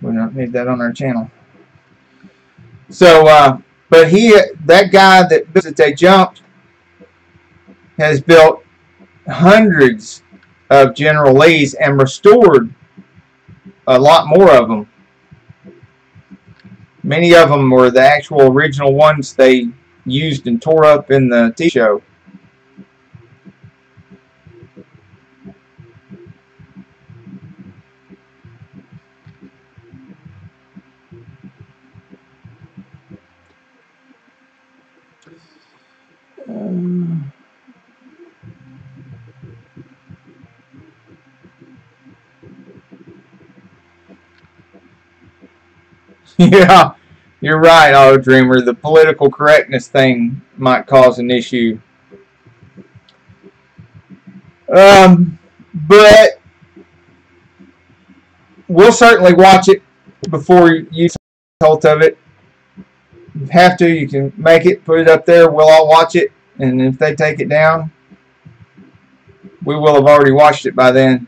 We don't need that on our channel. So, but that guy that they jumped has built hundreds of General Lees and restored a lot more of them. Many of them were the actual original ones they used and tore up in the TV show. Yeah, you're right, Auto Dreamer. The political correctness thing might cause an issue. But we'll certainly watch it before you take hold of it. If you have to, you can make it, put it up there. We'll all watch it, and if they take it down, we will have already watched it by then.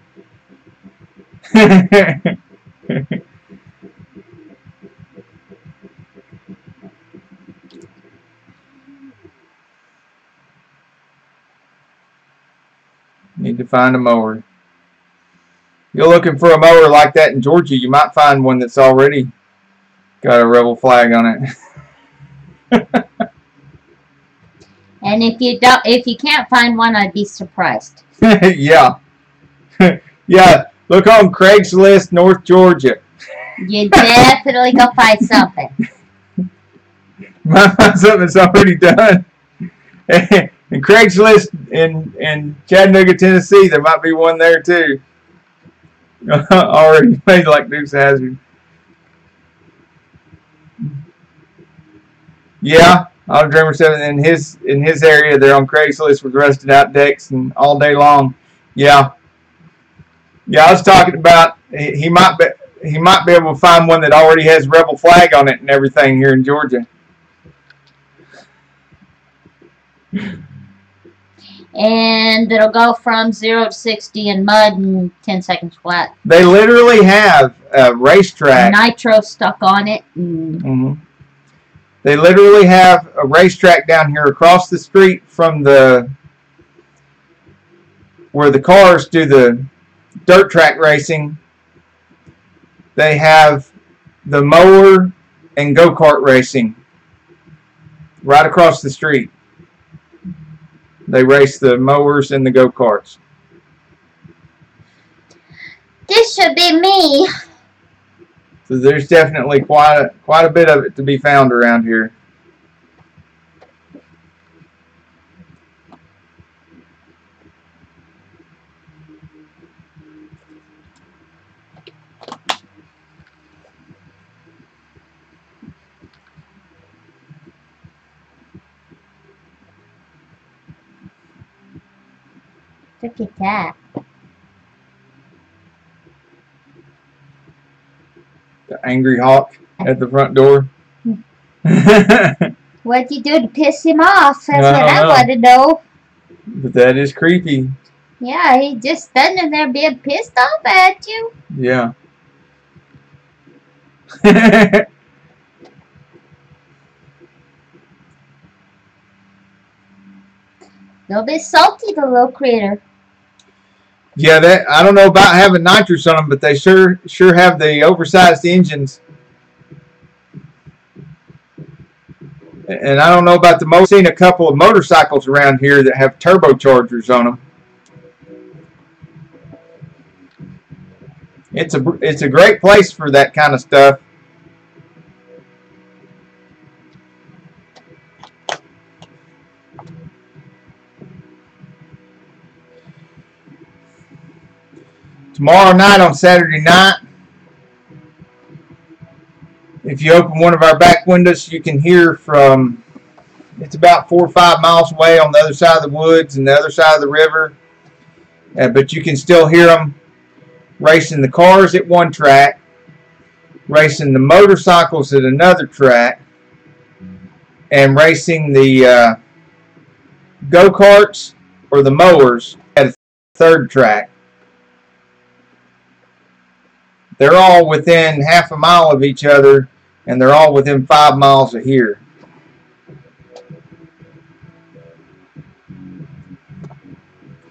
Need to find a mower. You're looking for a mower like that in Georgia, you might find one that's already got a rebel flag on it. And if you can't find one, I'd be surprised. Yeah. Yeah. Look on Craigslist, North Georgia. You definitely go find something. Might find something that's already done. And Craigslist in Chattanooga, Tennessee, there might be one there too. Already made like Dukes Hazzard. Yeah, Auto Dreamer 7 in his area, they're on Craigslist with rusted out decks and all day long. Yeah. Yeah, I was talking about he might be able to find one that already has rebel flag on it and everything here in Georgia. And it'll go from 0 to 60 in mud in 10 seconds flat. They literally have a racetrack. Nitro stuck on it. They literally have a racetrack down here across the street from where the cars do the dirt track racing. They have the mower and go-kart racing right across the street. They race the mowers and the go-karts. This should be me. So there's definitely quite a bit of it to be found around here. Look at that. The angry hawk at the front door. What'd you do to piss him off? That's I what I don't know. want to know. But that is creepy. Yeah, he's just standing there being pissed off at you. Yeah. They'll be salty, the little critter. Yeah, I don't know about having nitrous on them, but they sure have the oversized engines. And I don't know about the most. I've seen a couple of motorcycles around here that have turbochargers on them. It's a great place for that kind of stuff. Tomorrow night on Saturday night, if you open one of our back windows, you can hear from, it's about 4 or 5 miles away on the other side of the woods and the other side of the river. But you can still hear them racing the cars at one track, racing the motorcycles at another track, and racing the go-karts or the mowers at a third track. They're all within half a mile of each other, and they're all within 5 miles of here.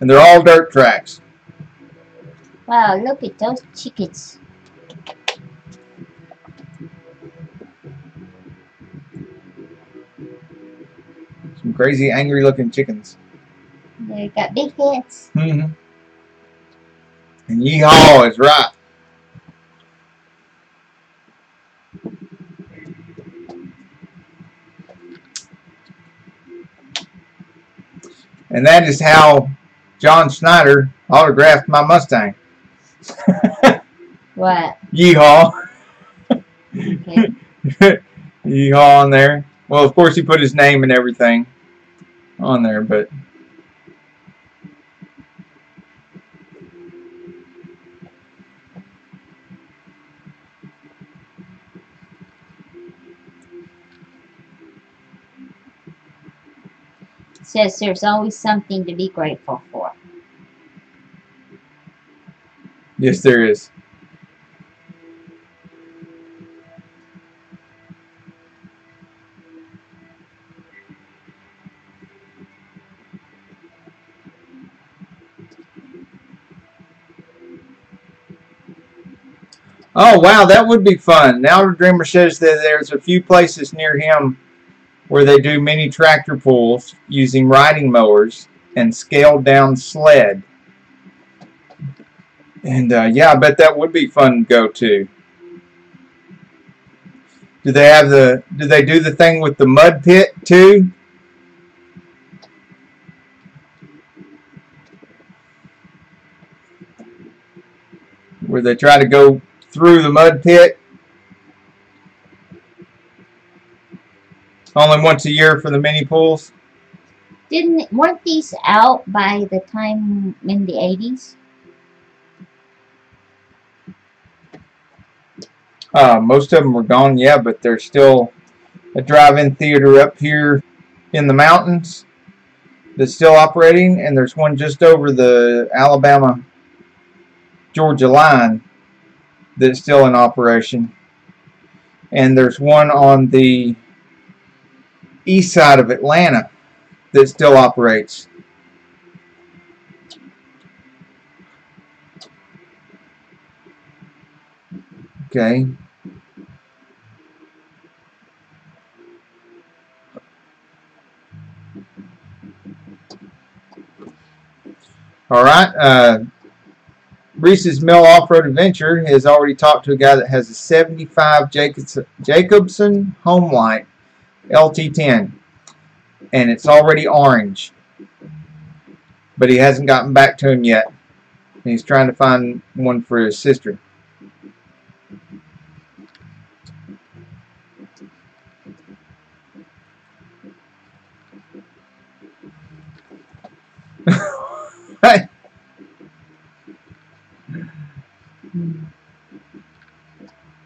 And they're all dirt tracks. Wow, look at those chickens. Some crazy, angry-looking chickens. They got big heads. Mm-hmm. And yeehaw is right. And that is how John Schneider autographed my Mustang. What? Yeehaw. Okay. Yeehaw on there. Well, of course he put his name and everything on there, but Says there's always something to be grateful for. yes, there is. Oh, wow, that would be fun. Now the Dreamer says that there's a few places near him where they do mini tractor pulls using riding mowers and scaled down sled. And yeah, I bet that would be fun to go to. Do they do the thing with the mud pit too? Where they try to go through the mud pit? Only once a year for the mini pools? Weren't these out by the time in the 80s? Most of them were gone, yeah, but there's still a drive-in theater up here in the mountains that's still operating, and there's one just over the Alabama-Georgia line that's still in operation. And there's one on the east side of Atlanta that still operates. Okay. All right. Reese's Mill Off-Road Adventure has already talked to a guy that has a 75 Jacobson Homelight LT10, and it's already orange, but he hasn't gotten back to him yet. He's trying to find one for his sister.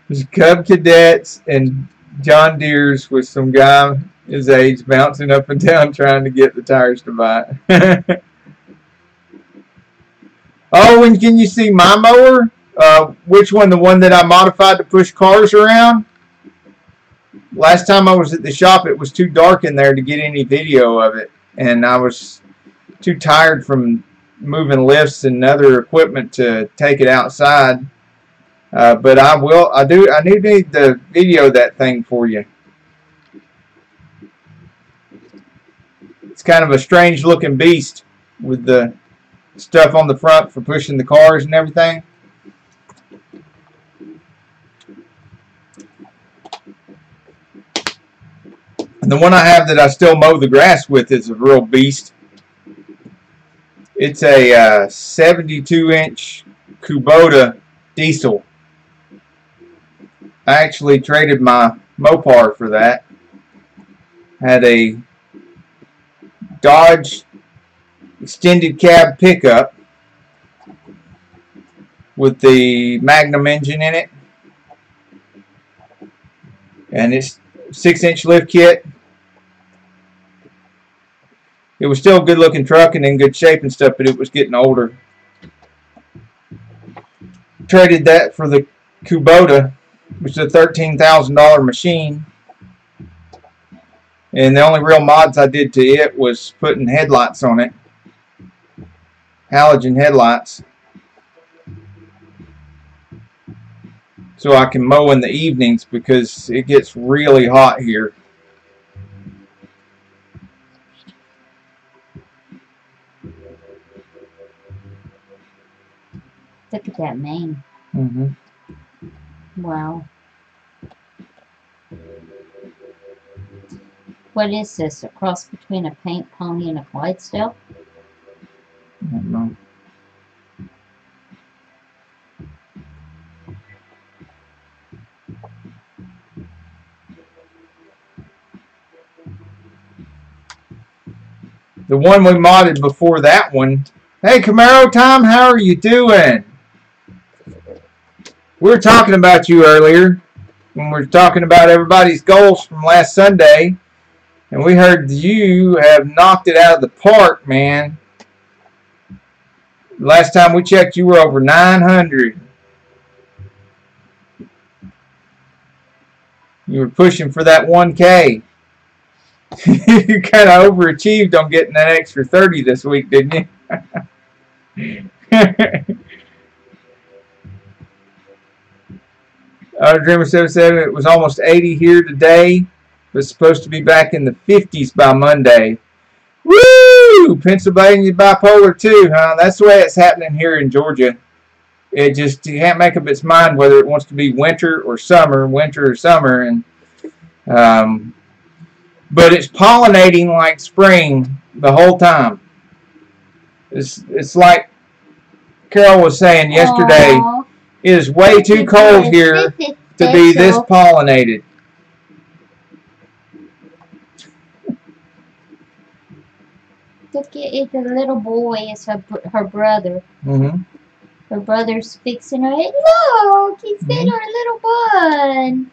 There's Cub Cadets and John Deere's with some guy his age bouncing up and down trying to get the tires to bite. Oh, and can you see my mower? Which one? The one that I modified to push cars around? Last time I was at the shop, it was too dark in there to get any video of it, and I was too tired from moving lifts and other equipment to take it outside. But I do need to video that thing for you. It's kind of a strange looking beast with the stuff on the front for pushing the cars and everything. And the one I have that I still mow the grass with is a real beast. It's a 72-inch Kubota diesel. I actually traded my Mopar for that. Had a Dodge extended cab pickup with the Magnum engine in it, and it's 6-inch lift kit. It was still a good looking truck and in good shape and stuff, but it was getting older. Traded that for the Kubota, which is a $13,000 machine. And the only real mods I did to it was putting headlights on it. Halogen headlights. So I can mow in the evenings because it gets really hot here. Look at that mane. Mm-hmm. Wow. What is this? A cross between a paint pony and a Clydesdale? I don't know. the one we modded before that one. Hey, Camaro Time, how are you doing? We were talking about you earlier when we were talking about everybody's goals from last Sunday, and we heard you have knocked it out of the park, man. Last time we checked, you were over 900. You were pushing for that 1K. You kind of overachieved on getting that extra 30 this week, didn't you? Dreamer 77, it was almost 80 here today. It was supposed to be back in the 50s by Monday. Woo! Pennsylvania bipolar too, huh? That's the way it's happening here in Georgia. It just can't make up its mind whether it wants to be winter or summer, and but it's pollinating like spring the whole time. It's like Carol was saying yesterday. Aww. It is way too cold here to be this pollinated. Look at it, the little boy is her brother. Mm-hmm. Her brother's fixing her head. Look, he's got her little bun.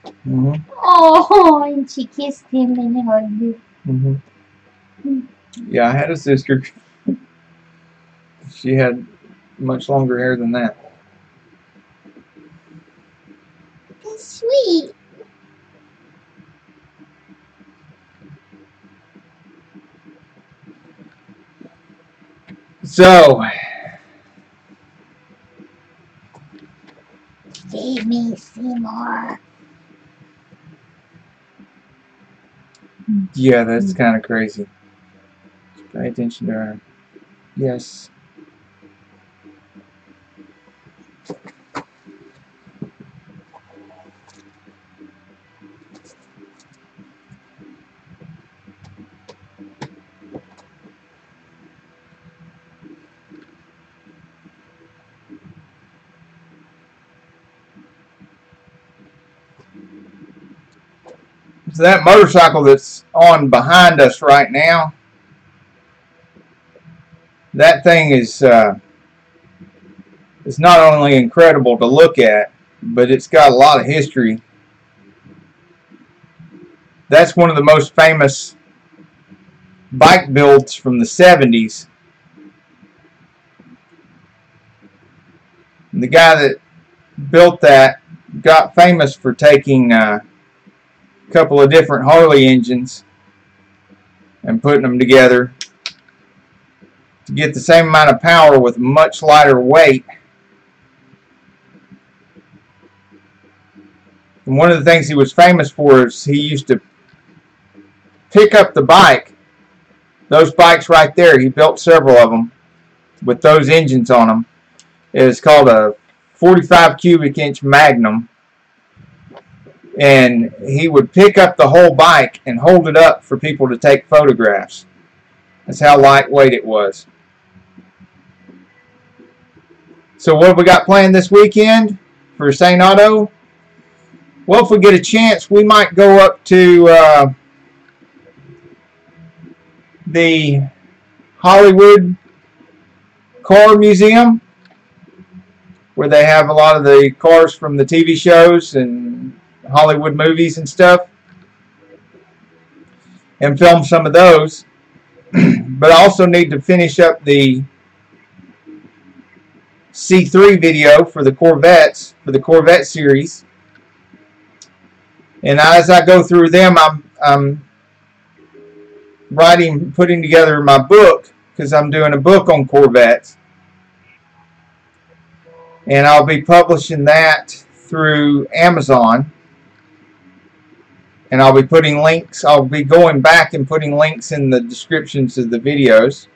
Mm-hmm. Oh, and she kissed him and hugged him. Mm-hmm. Yeah, I had a sister. She had much longer hair than that. That's sweet. So, Feed me, Seymour. yeah, that's kind of crazy. Pay attention to her. Yes. So that motorcycle that's on behind us right now, that thing is it's not only incredible to look at, but it's got a lot of history. That's one of the most famous bike builds from the 70s. And the guy that built that got famous for taking a couple of different Harley engines and putting them together to get the same amount of power with much lighter weight. And one of the things he was famous for is he used to pick up the bike, those bikes right there, he built several of them with those engines on them. It's called a 45 cubic inch Magnum. And he would pick up the whole bike and hold it up for people to take photographs. That's how lightweight it was. So what have we got planned this weekend for Sane Auto? Well, if we get a chance, we might go up to the Hollywood Car Museum, where they have a lot of the cars from the TV shows and Hollywood movies and stuff, and film some of those. But I also need to finish up the C3 video for the Corvettes, for the Corvette series. And as I go through them, I'm putting together my book, because I'm doing a book on Corvettes. And I'll be publishing that through Amazon. And I'll be putting links, I'll be going back and putting links in the descriptions of the videos.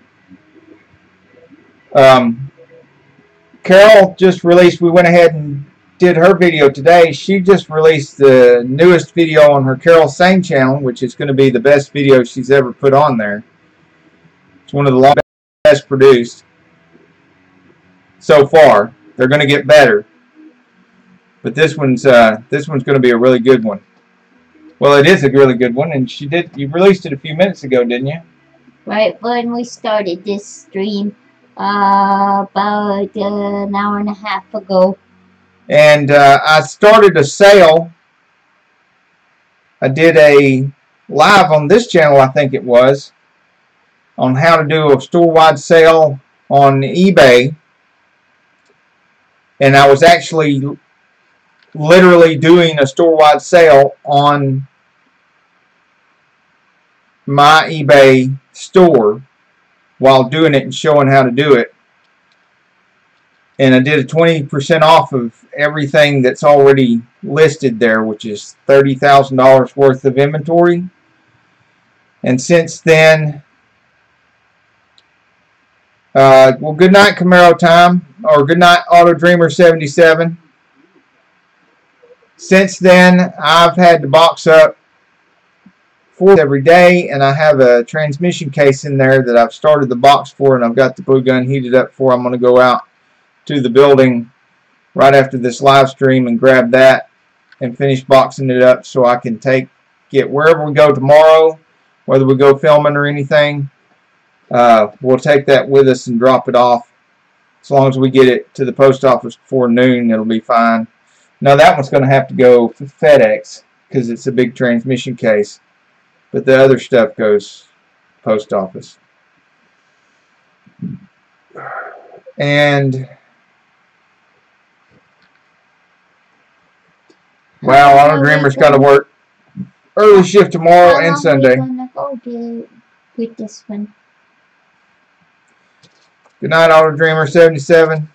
Carol just released, we went ahead and did her video today. She just released the newest video on her Carol Sane channel, which is going to be the best video she's ever put on there. It's one of the best produced so far. They're going to get better, but this one's going to be a really good one. Well, it is a really good one, and you released it a few minutes ago, didn't you? right when we started this stream about an hour and a half ago. And I started a sale. I did a live on this channel, I think it was, on how to do a store-wide sale on eBay. And I was actually literally doing a store-wide sale on my eBay store while doing it and showing how to do it. And I did a 20% off of everything that's already listed there, which is $30,000 worth of inventory. And since then, well, good night, Camaro Time, or good night, Auto Dreamer 77. Since then, I've had to box up for every day, and I have a transmission case in there that I've started the box for, and I've got the glue gun heated up for. I'm going to go out to the building right after this live stream and grab that and finish boxing it up so I can get wherever we go tomorrow, whether we go filming or anything. We'll take that with us and drop it off. As long as we get it to the post office before noon, it'll be fine. Now that one's going to have to go for FedEx because it's a big transmission case. But the other stuff goes post office. And wow, Auto Dreamer's got to work early shift tomorrow and Sunday. How long are we gonna go with this one? Good night, Auto Dreamer 77.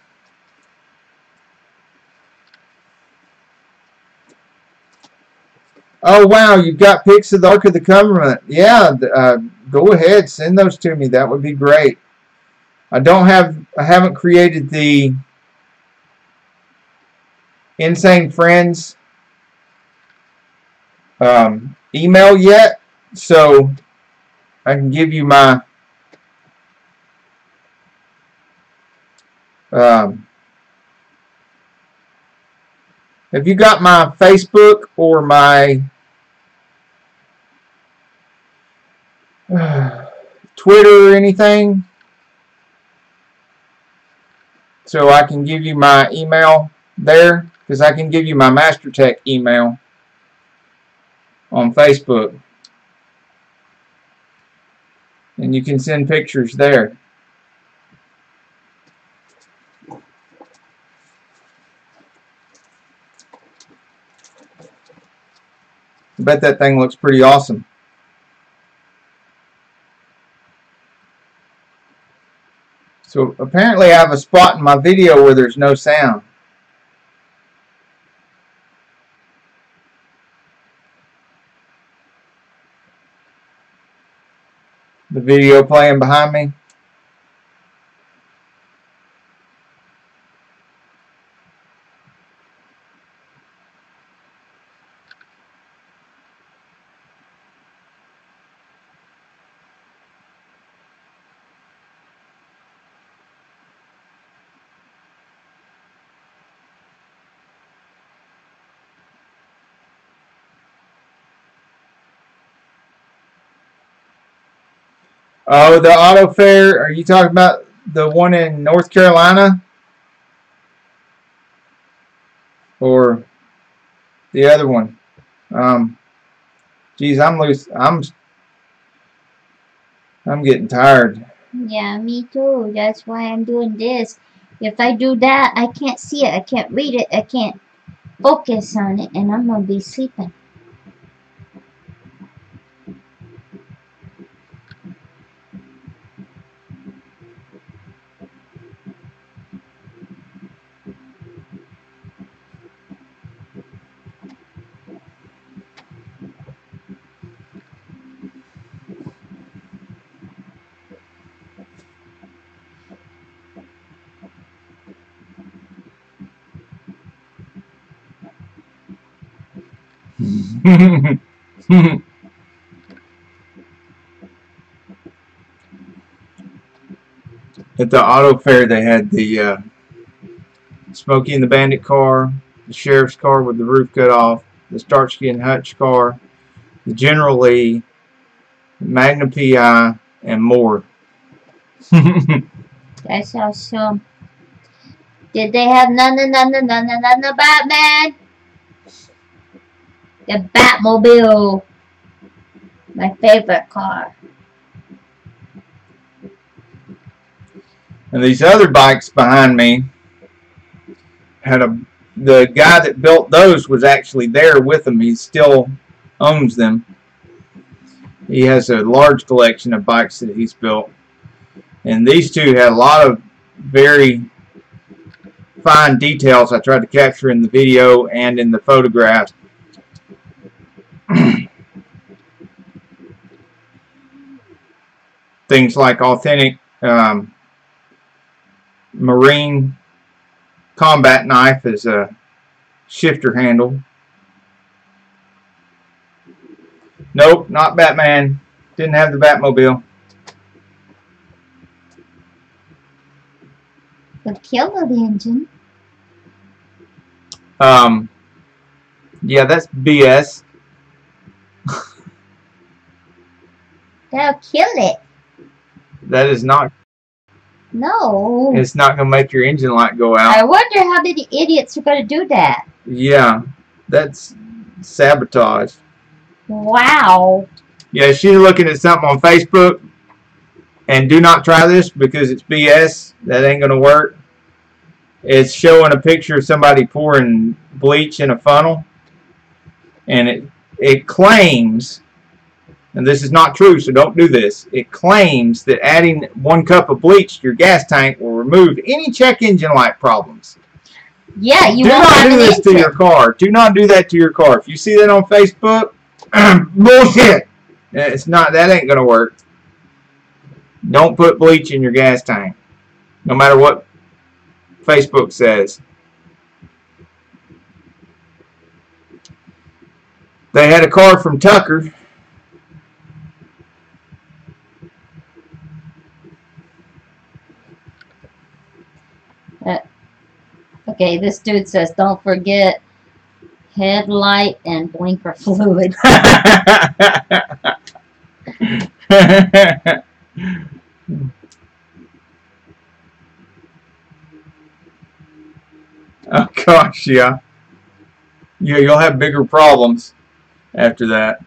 Oh wow, you've got pics of the Ark of the Covenant. Yeah, go ahead, send those to me. That would be great. I haven't created the Insane Friends email yet, so I can give you my have you got my Facebook or my Twitter or anything? So I can give you my email there, because I can give you my MasterTech email on Facebook. And you can send pictures there. I bet that thing looks pretty awesome. So apparently I have a spot in my video where there's no sound. The video playing behind me. Oh, the auto fair. Are you talking about the one in North Carolina? Or the other one? Geez, I'm loose. I'm getting tired. Yeah, me too. That's why I'm doing this. If I do that, I can't see it. I can't read it. I can't focus on it, and I'm gonna be sleeping. At the auto fair, they had the Smokey and the Bandit car, the sheriff's car with the roof cut off, the Starsky and Hutch car, the General Lee, Magnum PI, and more. That's awesome. Did they have none of Batman? The Batmobile. My favorite car. And these other bikes behind me had the guy that built those was actually there with them. He still owns them. He has a large collection of bikes that he's built. And these two had a lot of very fine details I tried to capture in the video and in the photographs. Things like authentic marine combat knife as a shifter handle. Nope, not Batman. Didn't have the Batmobile. The killer engine. Yeah, that's BS. They'll kill it. That is not. No. It's not going to make your engine light go out. I wonder how many idiots are going to do that. Yeah, that's sabotage. Wow. Yeah, she's looking at something on Facebook, and do not try this because it's BS. That ain't going to work. It's showing a picture of somebody pouring bleach in a funnel, and it claims, and this is not true, so don't do this, it claims that adding 1 cup of bleach to your gas tank will remove any check engine light problems. Yeah, you do won't not have do an this engine. to your car. Do not do that to your car. If you see that on Facebook, bullshit. It's not. That ain't gonna work. Don't put bleach in your gas tank, no matter what Facebook says. They had a car from Tucker. Okay, this dude says, don't forget headlight and blinker fluid. Oh gosh, yeah. Yeah, you'll have bigger problems after that.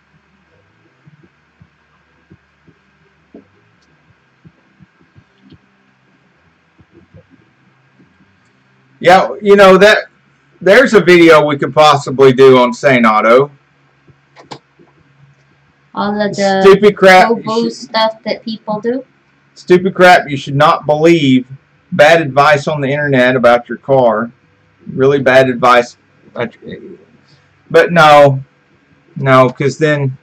Yeah, you know that there's a video we could possibly do on Sane Auto. All of the Stupid crap. boo-boo stuff that people do. Stupid crap. You should not believe bad advice on the internet about your car. Really bad advice. But no, because then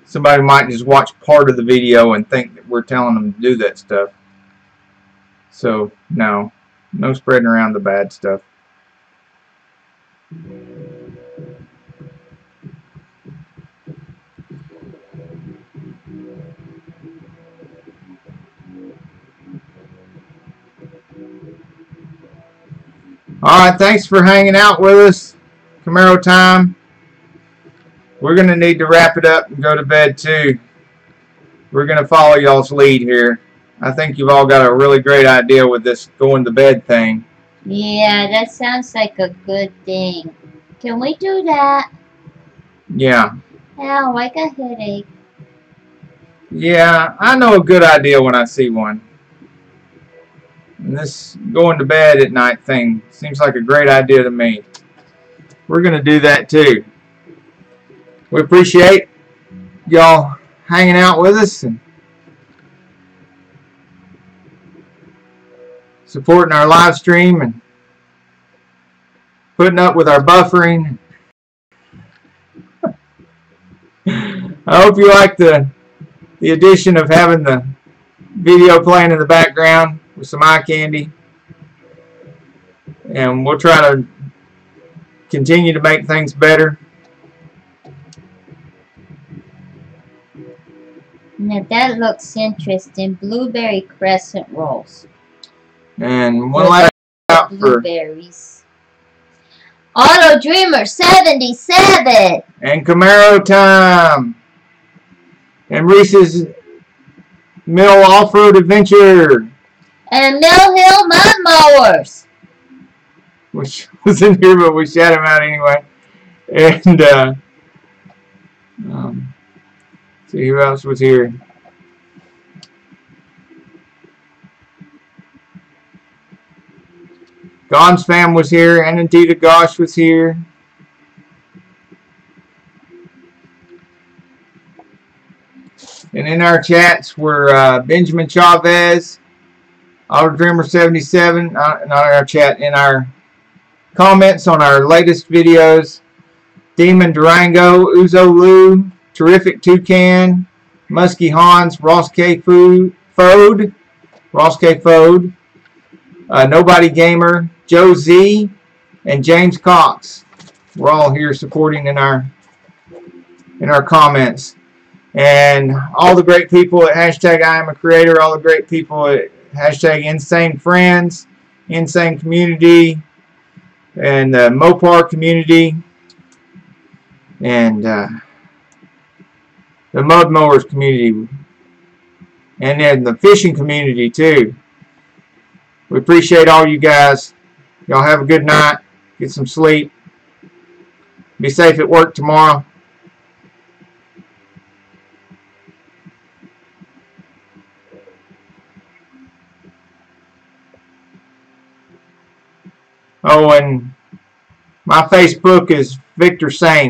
somebody might just watch part of the video and think that we're telling them to do that stuff. So no spreading around the bad stuff. Alright, thanks for hanging out with us. Camaro time. We're going to need to wrap it up and go to bed too. We're going to follow y'all's lead here. I think you've all got a really great idea with this going to bed thing. Yeah, that sounds like a good thing. Can we do that? Yeah. Ow, I got a headache. Yeah, I know a good idea when I see one. And this going to bed at night thing seems like a great idea to me. We're going to do that too. We appreciate y'all hanging out with us and supporting our live stream and putting up with our buffering. I hope you like the addition of having the video playing in the background with some eye candy. And we'll try to continue to make things better. Now that looks interesting. Blueberry crescent rolls. And one last out for blueberries. Auto Dreamer 77. and Camaro time. And Reese's Mill Off-Road Adventure, And Mill Hill Mud Mowers. which was in here, but we shout him out anyway. And see who else was here. Gon's fam was here. Anantita Gosh was here. And in our chats were Benjamin Chavez, Auto Dreamer 77, not in our chat, in our comments on our latest videos, Demon Durango, Uzo Lou, Terrific Toucan, Muskie Hans, Ross K. Fode, Nobody Gamer, Joe Z, and James Cox. We're all here supporting in our comments. And all the great people at hashtag Iamacreator, all the great people at hashtag insanefriends, insane community, and the Mopar community, and the mud mowers community, and then the fishing community too. We appreciate all you guys. Y'all have a good night. Get some sleep. Be safe at work tomorrow. Oh, and my Facebook is Victor Sane.